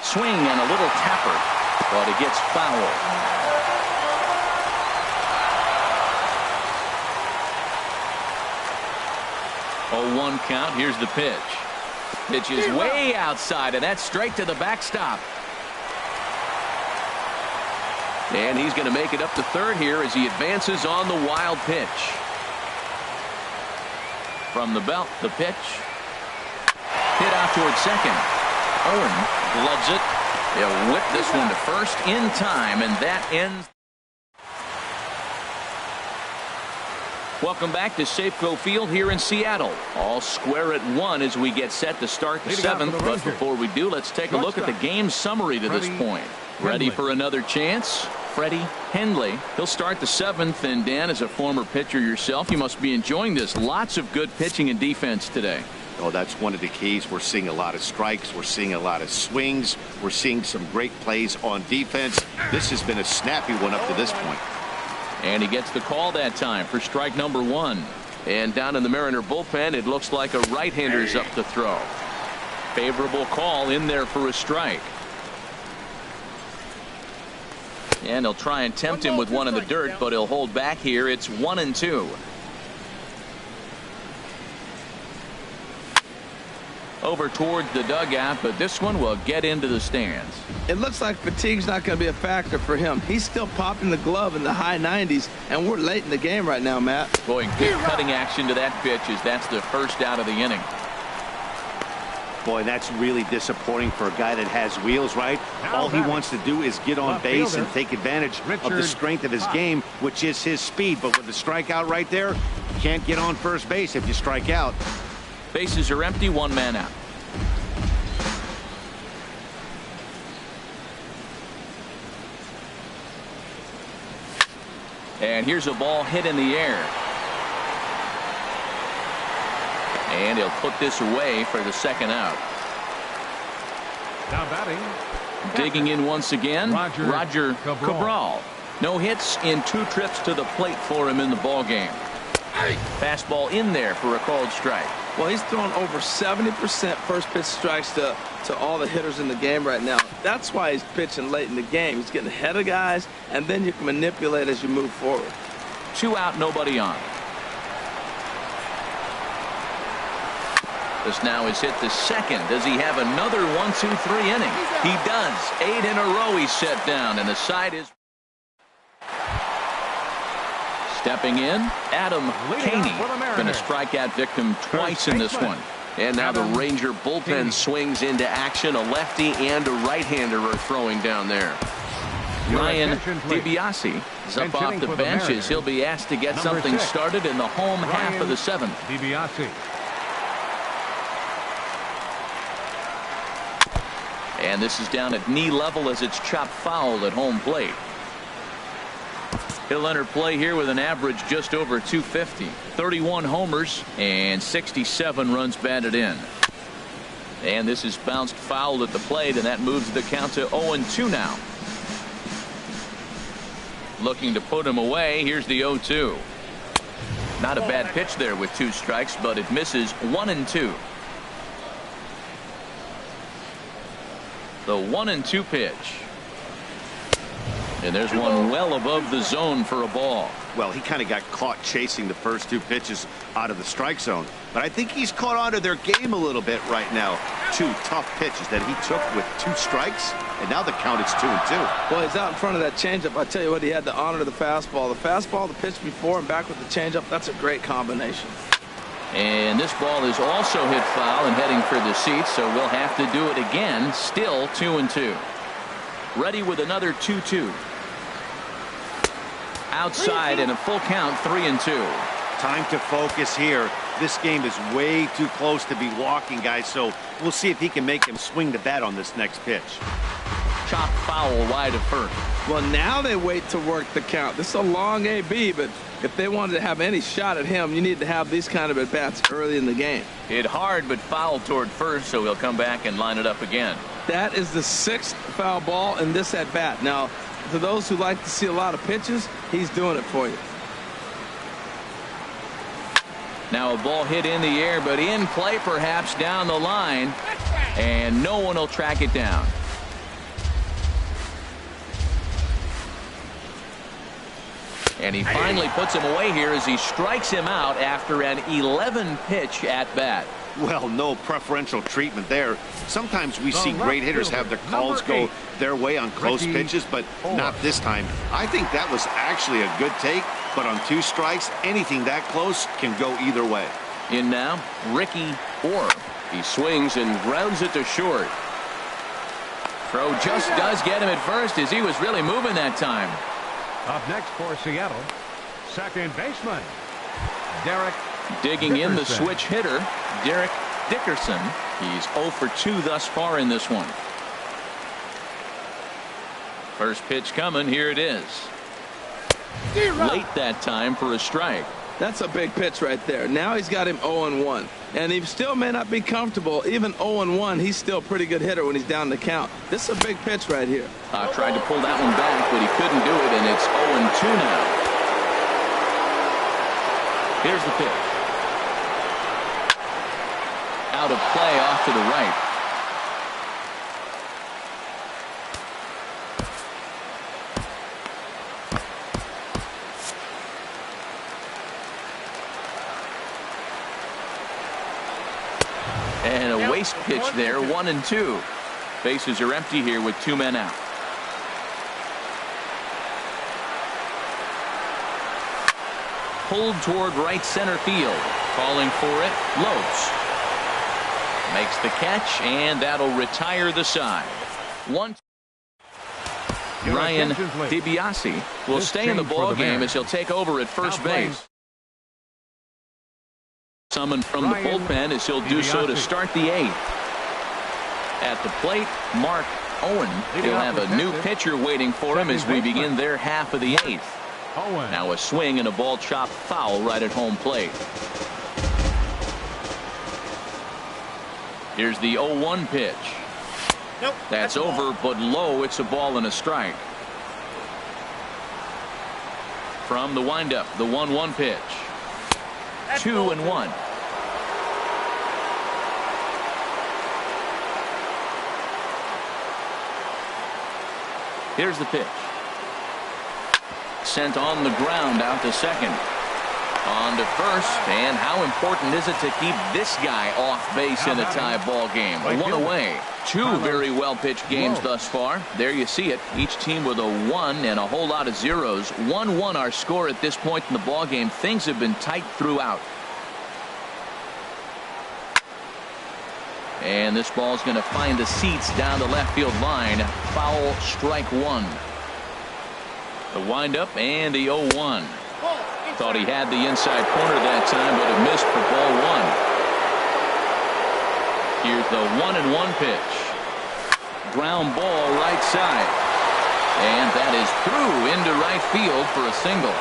Swing and a little tapper, but it gets foul. Oh, 1 count. Here's the pitch. Pitch is way outside, and that's straight to the backstop. And he's going to make it up to third here as he advances on the wild pitch. From the belt, the pitch. Hit out towards second. Owen gloves it. He'll whip this one to first in time, and that ends. Welcome back to Safeco Field here in Seattle. All square at 1 as we get set to start the 7th. But before we do, let's take a look at the game summary to this point. Ready for another chance? Freddie Hendley. He'll start the 7th. And Dan, as a former pitcher yourself, you must be enjoying this. Lots of good pitching and defense today. Oh, that's one of the keys. We're seeing a lot of strikes. We're seeing a lot of swings. We're seeing some great plays on defense. This has been a snappy one up to this point. And he gets the call that time for strike number 1. And down in the Mariner bullpen, it looks like a right-hander's up to throw. Favorable call in there for a strike. And he'll try and tempt him with one in the dirt, but he'll hold back here. It's 1-2. Over towards the dugout, but this one will get into the stands. It looks like fatigue's not going to be a factor for him. He's still popping the glove in the high 90s, and we're late in the game right now, Matt. Boy, good cutting action to that pitch as that's the first out of the inning. Boy, that's really disappointing for a guy that has wheels, right? All he wants to do is get on base and take advantage of the strength of his game, which is his speed. But with the strikeout right there, you can't get on first base if you strike out. Bases are empty, 1 man out. And here's a ball hit in the air. And he'll put this away for the 2nd out. Now batting. Digging in once again, Roger Cabral. No hits in 2 trips to the plate for him in the ball game. Fastball in there for a called strike. Well, he's throwing over 70% first pitch strikes to all the hitters in the game right now. That's why he's pitching late in the game. He's getting ahead of guys, and then you can manipulate as you move forward. 2 out, nobody on. This now is hit to second. Does he have another 1-2-3 inning? He does. 8 in a row he's set down, and the side is. Stepping in, Adam Caney. Been a strikeout victim twice in this one. And now the Ranger bullpen swings into action. A lefty and a right-hander are throwing down there. Ryan DiBiase is up off the bench as he'll be asked to get something started in the home half of the seventh. DiBiase. And this is down at knee level as it's chopped foul at home plate. He'll enter play here with an average just over 250. 31 homers and 67 runs batted in. And this is bounced foul at the plate, and that moves the count to 0-2 now. Looking to put him away. Here's the 0-2. Not a bad pitch there with 2 strikes, but it misses 1-2. The 1-2 pitch. And there's one well above the zone for a ball. Well, he kind of got caught chasing the first 2 pitches out of the strike zone. But I think he's caught on to their game a little bit right now. 2 tough pitches that he took with 2 strikes. And now the count is 2-2. Well, he's out in front of that changeup. I tell you what, he had to honor the fastball. The fastball, the pitch before, and back with the changeup. That's a great combination. And this ball is also hit foul and heading for the seats, so we'll have to do it again. Still 2-2. Ready with another 2-2. Outside and a full count, 3-2. Time to focus here. This game is way too close to be walking, guys, so we'll see if he can make him swing the bat on this next pitch. Chop foul wide of first. Well, now they wait to work the count. This is a long AB, but if they wanted to have any shot at him, you need to have these kind of at-bats early in the game. Hit hard, but foul toward first, so he'll come back and line it up again. That is the 6th foul ball in this at-bat. Now, to those who like to see a lot of pitches, he's doing it for you. Now a ball hit in the air, but in play perhaps down the line, and no one will track it down. And he finally puts him away here as he strikes him out after an 11-pitch at-bat. Well, no preferential treatment there. Sometimes we see great hitters have their calls go their way on close pitches, but not this time. I think that was actually a good take, but on 2 strikes, anything that close can go either way. In now, Ricky Orr. He swings and grounds it to short. Throw just does get him at first as he was really moving that time. Up next for Seattle, second baseman, Derek Digging in the Dickerson. switch hitter, Derek Dickerson. He's 0 for 2 thus far in this one. First pitch coming. Here it is. Late that time for a strike. That's a big pitch right there. Now he's got him 0-1. And he still may not be comfortable. Even 0-1, he's still a pretty good hitter when he's down the count. This is a big pitch right here. Tried to pull that one back, but he couldn't do it, and it's 0-2 now. Here's the pitch. Out of play off to the right. And a waste pitch there, 1-2. Bases are empty here with 2 men out. Pulled toward right center field. Calling for it, Lopes. Makes the catch, and that'll retire the side. Ryan DiBiase will stay in the ball game as he'll take over at first base. Summoned from the bullpen as he'll do so to start the 8th. At the plate, Mark Owen. He'll have a new pitcher waiting for him as we begin their half of the 8th. Now a swing and a ball chopped foul right at home plate. Here's the 0-1 pitch. Nope, that's over, but low. It's a ball and a strike. From the windup, the 1-1 pitch. 2-1. Here's the pitch. Sent on the ground out to second. On to first, and how important is it to keep this guy off base in a tie ball game? 1 away. 2 very well pitched games thus far. There you see it. Each team with a 1 and a whole lot of zeros. 1-1 our score at this point in the ball game. Things have been tight throughout. And this ball's going to find the seats down the left field line. Foul, strike one. The windup and the 0-1. Thought he had the inside corner that time, but it missed for ball one. Here's the 1-1 pitch. Ground ball right side. And that is through into right field for a single.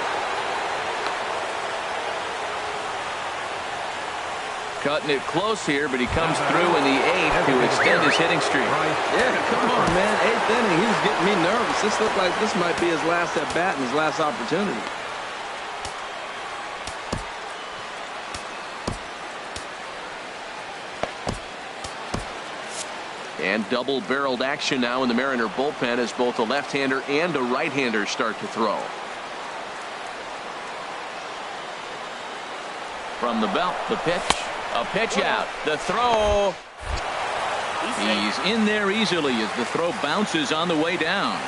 Cutting it close here, but he comes through in the 8th to extend his hitting streak. Yeah, come on, man. 8th inning, he was getting me nervous. This looked like this might be his last at bat and his last opportunity. And double-barreled action now in the Mariner bullpen as both a left-hander and a right-hander start to throw. From the belt, the pitch. A pitch out. The throw. He's in there easily as the throw bounces on the way down.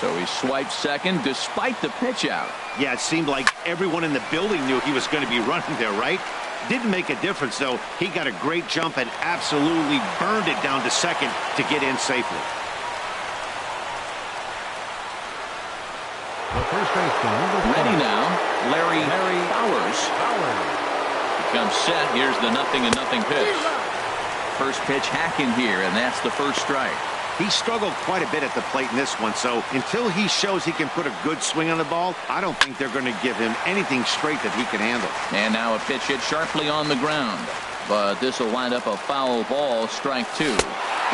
So he swipes second despite the pitch out. Yeah, it seemed like everyone in the building knew he was going to be running there, right? Didn't make a difference, though. He got a great jump and absolutely burned it down to second to get in safely. The first baseman. Ready now, Larry Bowers. Comes set. Here's the 0-0 pitch. First pitch hacking here, and that's the first strike. He struggled quite a bit at the plate in this one, so until he shows he can put a good swing on the ball, I don't think they're going to give him anything straight that he can handle. And now a pitch hit sharply on the ground, but this will wind up a foul ball. Strike two.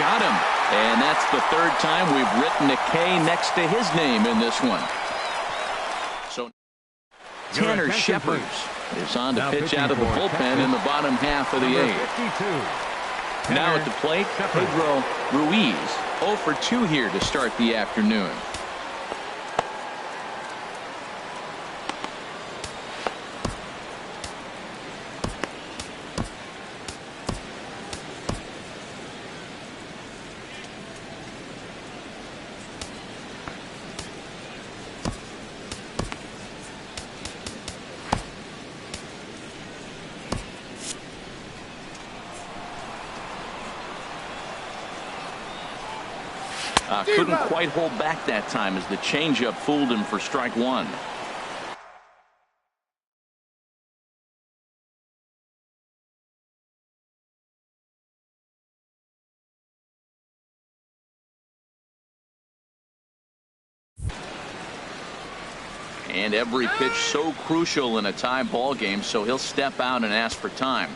Got him, and that's the third time we've written a K next to his name in this one. So Tanner Shepard is on to pitch out of the bullpen in the bottom half of the 8th. Now at the plate, Pedro Ruiz, 0 for 2 here to start the afternoon. Couldn't quite hold back that time as the changeup fooled him for strike one. And every pitch so crucial in a tie ball game, so he'll step out and ask for time.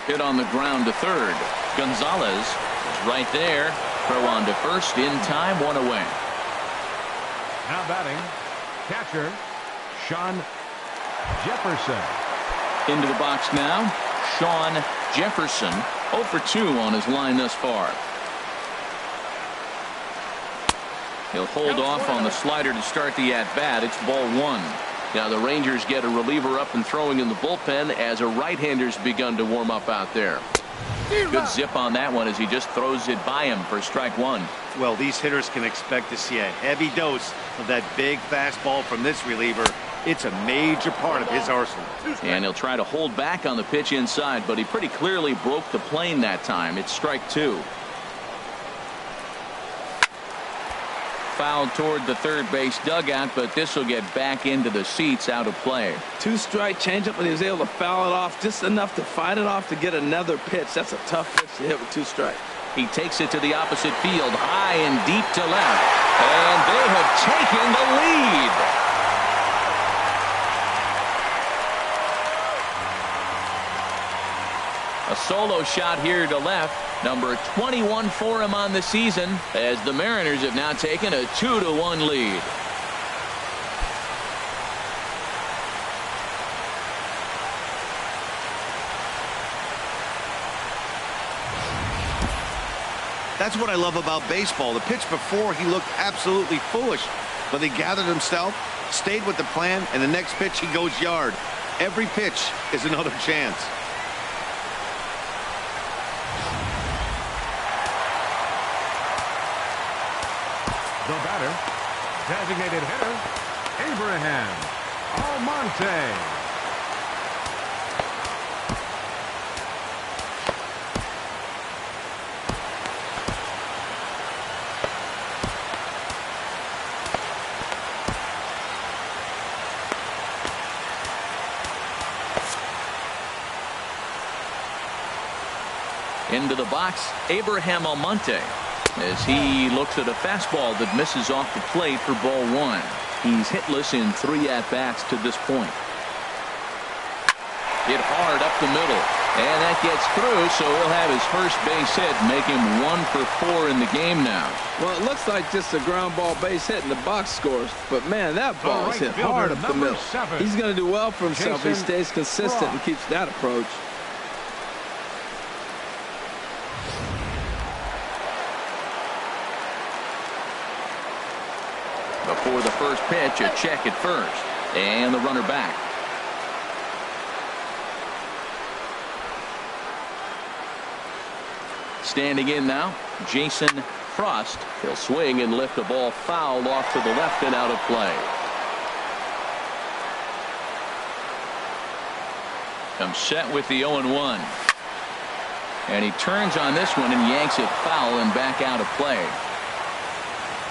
Hit on the ground to third. Gonzalez is right there. Throw on to first in time, one away. Now batting, catcher Sean Jefferson. Into the box now, Sean Jefferson, 0 for 2 on his line thus far. He'll hold off on the slider to start the at-bat. It's ball one. Now the Rangers get a reliever up and throwing in the bullpen as a right-hander's begun to warm up out there. Good zip on that one as he just throws it by him for strike one. Well, these hitters can expect to see a heavy dose of that big fastball from this reliever. It's a major part of his arsenal. And he'll try to hold back on the pitch inside, but he pretty clearly broke the plane that time. It's strike two. Fouled toward the third base dugout, but this will get back into the seats, out of play. 2-strike changeup, and he was able to foul it off just enough to fight it off to get another pitch. That's a tough pitch to hit with 2 strikes. He takes it to the opposite field, high and deep to left, and they have taken the lead. A solo shot here to left. Number 21 for him on the season as the Mariners have now taken a 2-1 lead. That's what I love about baseball. The pitch before, he looked absolutely foolish, but he gathered himself, stayed with the plan, and the next pitch he goes yard. Every pitch is another chance. The batter, designated hitter, Abraham Almonte. Into the box, Abraham Almonte, as he looks at a fastball that misses off the plate for ball one. He's hitless in 3 at-bats to this point. Hit hard up the middle, and that gets through, so he'll have his first base hit, make him 1 for 4 in the game now. Well, it looks like just a ground ball base hit in the box scores, but man, that ball is hit hard up the middle. He's going to do well for himself. He stays consistent and keeps that approach. Before the first pitch, a check at first, and the runner back. Standing in now, Jason Frost. He'll swing and lift the ball foul off to the left and out of play. Comes set with the 0-1. And he turns on this one and yanks it foul and back out of play.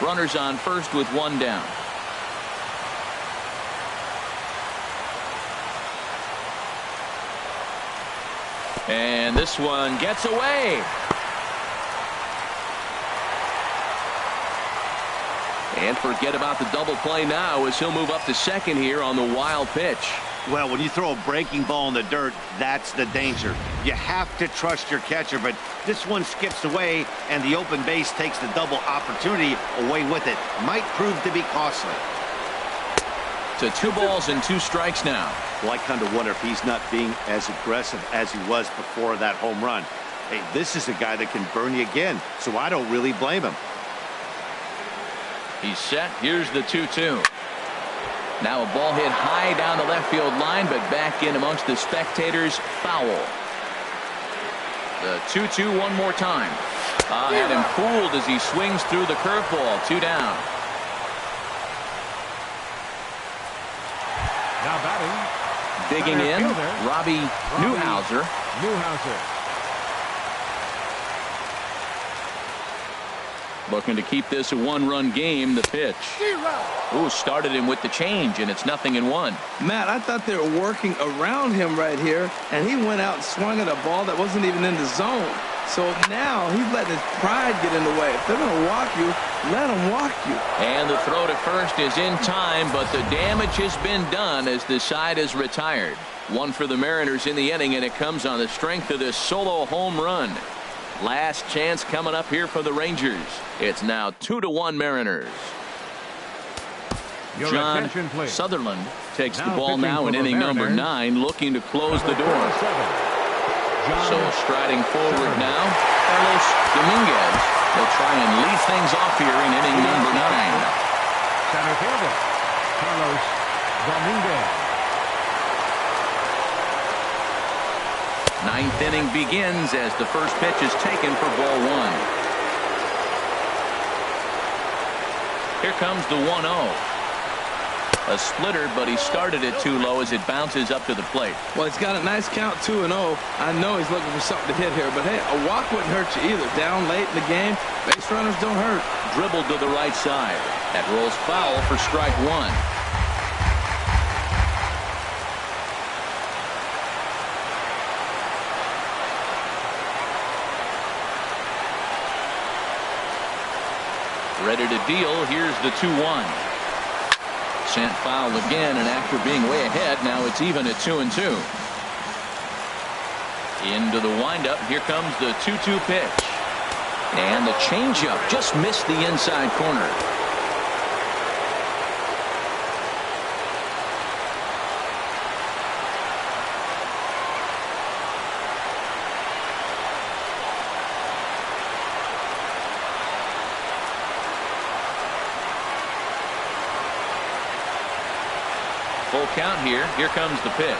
Runners on first with 1 down. And this one gets away. And forget about the double play now as he'll move up to second here on the wild pitch. Well, when you throw a breaking ball in the dirt, that's the danger. You have to trust your catcher, but this one skips away, and the open base takes the double opportunity away with it. Might prove to be costly. To 2 balls and 2 strikes now. Well, I kind of wonder if he's not being as aggressive as he was before that home run. Hey, this is a guy that can burn you again, so I don't really blame him. He's set. Here's the 2-2. Now a ball hit high down the left field line, but back in amongst the spectators. Foul. The 2-2 one more time. Had him fooled as he swings through the curveball. 2 down. Now batting. Digging in, Robbie Newhouser. Looking to keep this a 1-run game. The pitch. Ooh, started him with the change, and it's 0-1. Matt, I thought they were working around him right here, and he went out and swung at a ball that wasn't even in the zone. So now he's letting his pride get in the way. If they're going to walk you, let them walk you. And the throw to first is in time, but the damage has been done as the side is retired. 1 for the Mariners in the inning, and it comes on the strength of this solo home run. Last chance coming up here for the Rangers. It's now 2-1 Mariners. John Sutherland takes the ball now in inning number 9, looking to close the door. So striding forward now, Carlos Dominguez will try and lead things off here in inning number 9. Center fielder, Carlos Dominguez. 9th inning begins as the first pitch is taken for ball 1. Here comes the 1-0. A splitter, but he started it too low as it bounces up to the plate. Well, he's got a nice count, 2-0. I know he's looking for something to hit here, but hey, a walk wouldn't hurt you either. Down late in the game, base runners don't hurt. Dribbled to the right side. That rolls foul for strike 1. Ready to deal. Here's the 2-1. Sent foul again, and after being way ahead, now it's even at 2-2. Into the windup. Here comes the 2-2 pitch. And the changeup just missed the inside corner. Full count here. Here comes the pitch.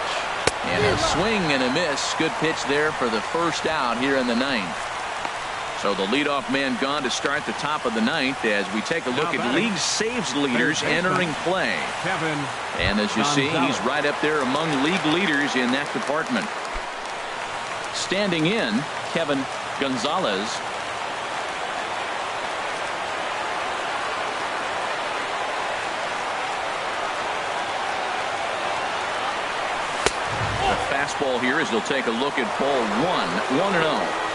And a swing and a miss. Good pitch there for the first out here in the 9th. So the leadoff man gone to start the top of the ninth as we take a look at league saves leaders entering play. And as you see, he's right up there among league leaders in that department. Standing in, Kevin Gonzalez. The fastball here as they'll take a look at ball 1-0.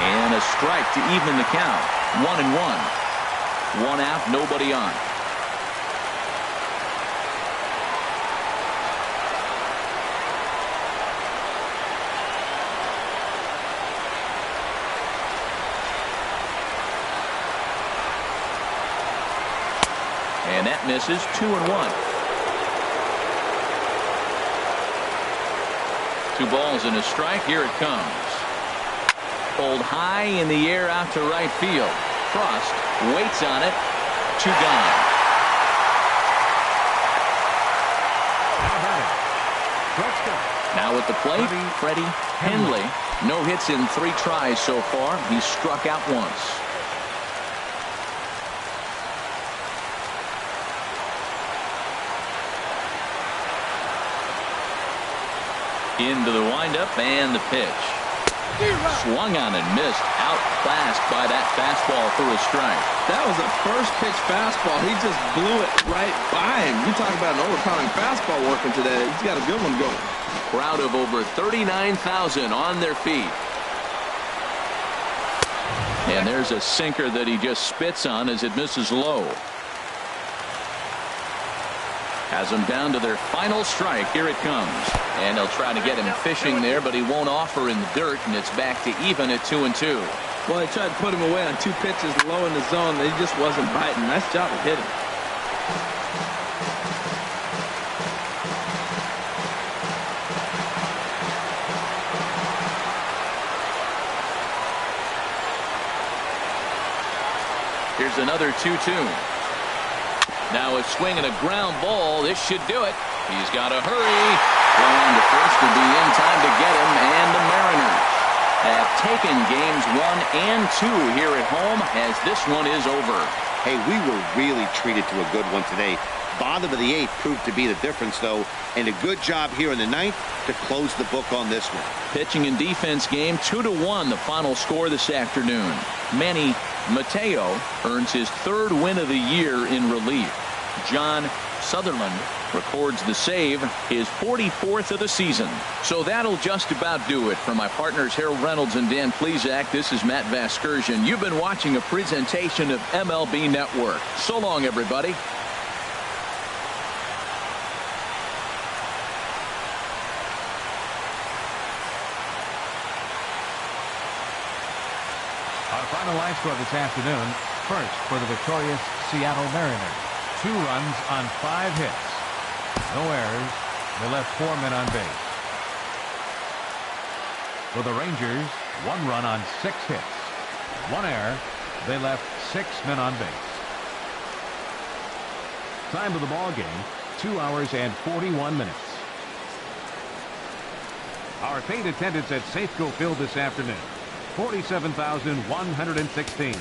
And a strike to even the count. 1-1. One out, nobody on. And that misses. 2-1. 2 balls and a strike. Here it comes. Pulled high in the air out to right field. Frost waits on it. 2 gone. Now at the plate, Freddie Henley. No hits in 3 tries so far. He's struck out once. Into the windup and the pitch. Swung on and missed. Outclassed by that fastball for a strike. That was a first pitch fastball. He just blew it right by him. You talk about an overpowering fastball working today. He's got a good one going. Crowd of over 39,000 on their feet. And there's a sinker that he just spits on as it misses low. Has them down to their final strike. Here it comes. And they'll try to get him fishing there, but he won't offer in the dirt, and it's back to even at 2-2. Well, they tried to put him away on 2 pitches low in the zone. He just wasn't biting. Nice job of hitting. Here's another 2-2. Now a swing and a ground ball. This should do it. He's got to hurry. Going to first to be in time to get him. And the Mariners have taken games 1 and 2 here at home as this one is over. Hey, we were really treated to a good one today. Bottom of the 8th proved to be the difference, though, and a good job here in the 9th to close the book on this one. Pitching and defense game 2-1 the final score this afternoon. Manny Mateo earns his 3rd win of the year in relief. John Sutherland records the save, his 44th of the season. So that'll just about do it. For my partners Harold Reynolds and Dan Plesac, this is Matt Vasgersian. You've been watching a presentation of MLB Network. So long, everybody. Our final line score this afternoon. First for the victorious Seattle Mariners. 2 runs on 5 hits. No errors. They left 4 men on base. For the Rangers, 1 run on 6 hits. 1 error. They left 6 men on base. Time of the ball game, 2 hours and 41 minutes. Our paid attendance at Safeco Field this afternoon, 47,116.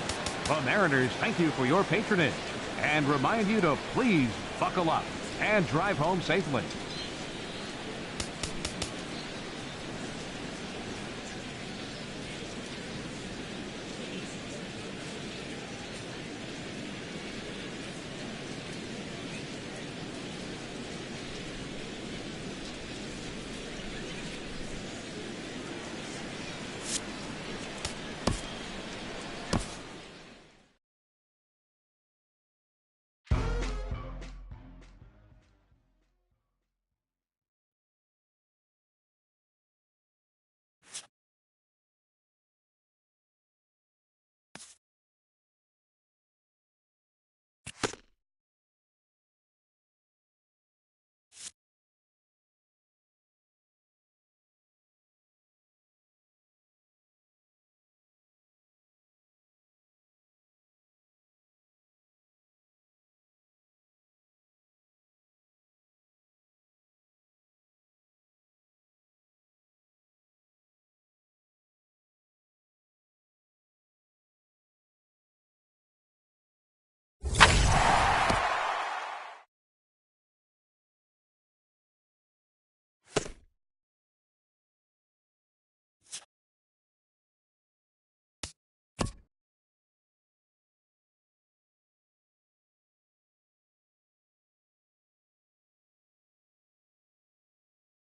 The Mariners thank you for your patronage and remind you to please buckle up and drive home safely.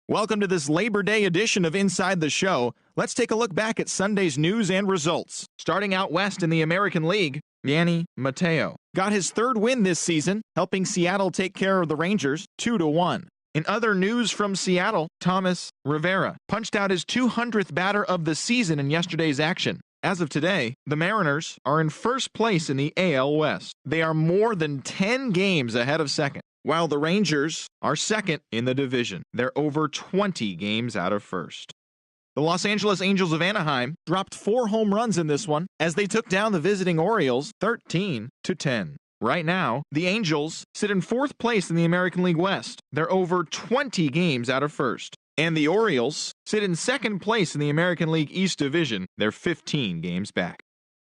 Welcome to this Labor Day edition of Inside the Show. Let's take a look back at Sunday's news and results. Starting out west in the American League, Manny Mateo got his third win this season, helping Seattle take care of the Rangers 2-1. In other news from Seattle, Thomas Rivera punched out his 200th batter of the season in yesterday's action. As of today, the Mariners are in first place in the AL West. They are more than 10 games ahead of second, while the Rangers are second in the division. They're over 20 games out of first. The Los Angeles Angels of Anaheim dropped 4 home runs in this one as they took down the visiting Orioles 13-10. Right now, the Angels sit in fourth place in the American League West. They're over 20 games out of first. And the Orioles sit in second place in the American League East Division. They're 15 games back.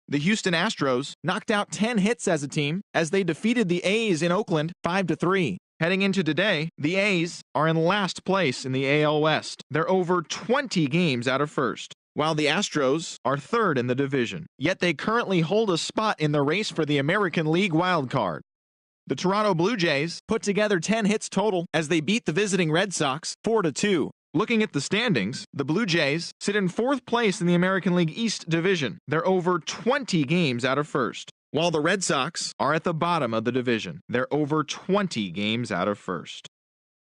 The Houston Astros knocked out 10 hits as a team as they defeated the A's in Oakland 5-3. Heading into today, the A's are in last place in the AL West. They're over 20 games out of first, while the Astros are third in the division. Yet they currently hold a spot in the race for the American League wild card. The Toronto Blue Jays put together 10 hits total as they beat the visiting Red Sox 4-2. Looking at the standings, the Blue Jays sit in fourth place in the American League East Division. They're over 20 games out of first, while the Red Sox are at the bottom of the division. They're over 20 games out of first.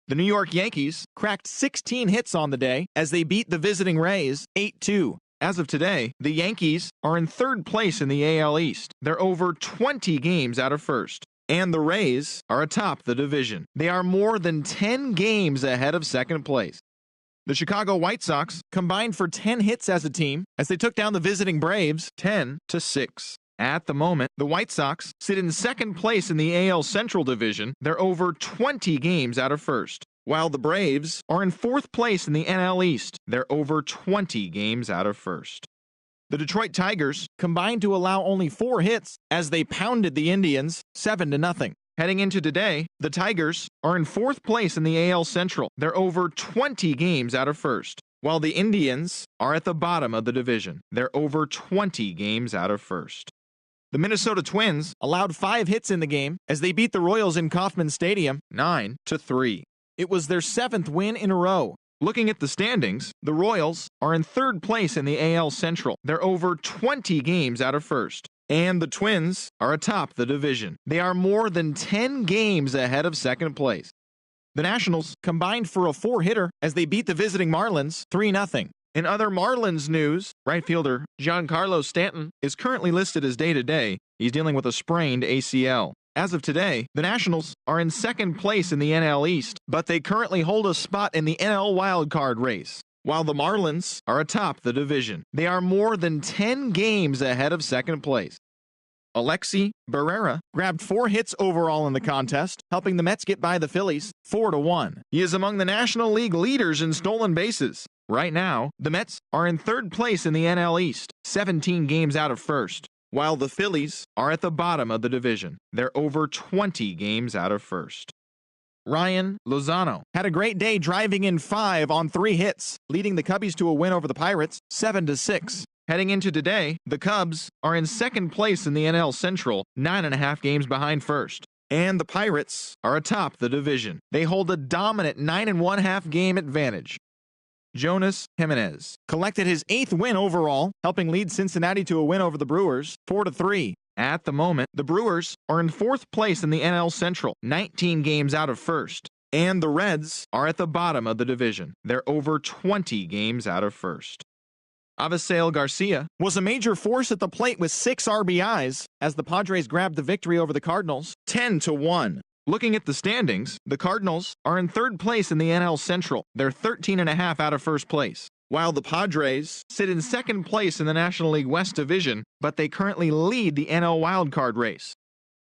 The New York Yankees cracked 16 hits on the day as they beat the visiting Rays 8-2. As of today, the Yankees are in third place in the AL East. They're over 20 games out of first, and the Rays are atop the division. They are more than 10 games ahead of second place. The Chicago White Sox combined for 10 hits as a team as they took down the visiting Braves 10-6. At the moment, the White Sox sit in second place in the AL Central Division. They're over 20 games out of first, while the Braves are in fourth place in the NL East. They're over 20 games out of first. The Detroit Tigers combined to allow only 4 hits as they pounded the Indians 7-0. Heading into today, the Tigers are in fourth place in the AL Central. They're over 20 games out of first, while the Indians are at the bottom of the division. They're over 20 games out of first. The Minnesota Twins allowed 5 hits in the game as they beat the Royals in Kauffman Stadium 9-3. It was their 7th win in a row. Looking at the standings, the Royals are in third place in the AL Central. They're over 20 games out of first, and the Twins are atop the division. They are more than 10 games ahead of second place. The Nationals combined for a 4-hitter as they beat the visiting Marlins 3-0. In other Marlins news, right fielder Giancarlo Stanton is currently listed as day-to-day. He's dealing with a sprained ACL. As of today, the Nationals are in second place in the NL East, but they currently hold a spot in the NL wildcard race, while the Marlins are atop the division. They are more than 10 games ahead of second place. Alexi Barrera grabbed 4 hits overall in the contest, helping the Mets get by the Phillies 4-1. He is among the National League leaders in stolen bases. Right now, the Mets are in third place in the NL East, 17 games out of first, while the Phillies are at the bottom of the division. They're over 20 games out of first. Ryan Lozano had a great day driving in 5 on 3 hits, leading the Cubbies to a win over the Pirates 7-6. Heading into today, the Cubs are in second place in the NL Central, 9.5 games behind first. And the Pirates are atop the division. They hold a dominant 9.5 game advantage. Jonas Jimenez collected his 8th win overall, helping lead Cincinnati to a win over the Brewers 4-3. At the moment, the Brewers are in 4th place in the NL Central, 19 games out of first. And the Reds are at the bottom of the division. They're over 20 games out of first. Avisail Garcia was a major force at the plate with 6 RBIs as the Padres grabbed the victory over the Cardinals 10-1. Looking at the standings, the Cardinals are in third place in the NL Central. They're 13.5 out of first place, while the Padres sit in second place in the National League West Division, but they currently lead the NL wildcard race.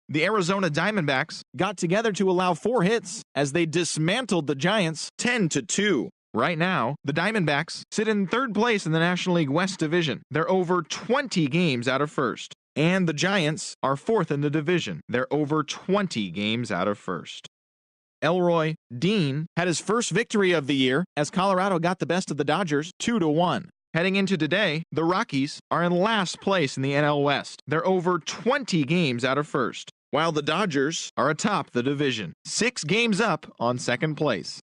The Arizona Diamondbacks got together to allow 4 hits as they dismantled the Giants 10-2. Right now, the Diamondbacks sit in third place in the National League West Division. They're over 20 games out of first. And the Giants are 4th in the division. They're over 20 games out of first. Elroy Dean had his first victory of the year as Colorado got the best of the Dodgers 2-1. Heading into today, the Rockies are in last place in the NL West. They're over 20 games out of first, while the Dodgers are atop the division, 6 games up on second place.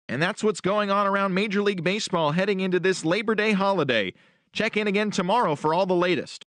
And that's what's going on around Major League Baseball heading into this Labor Day holiday. Check in again tomorrow for all the latest.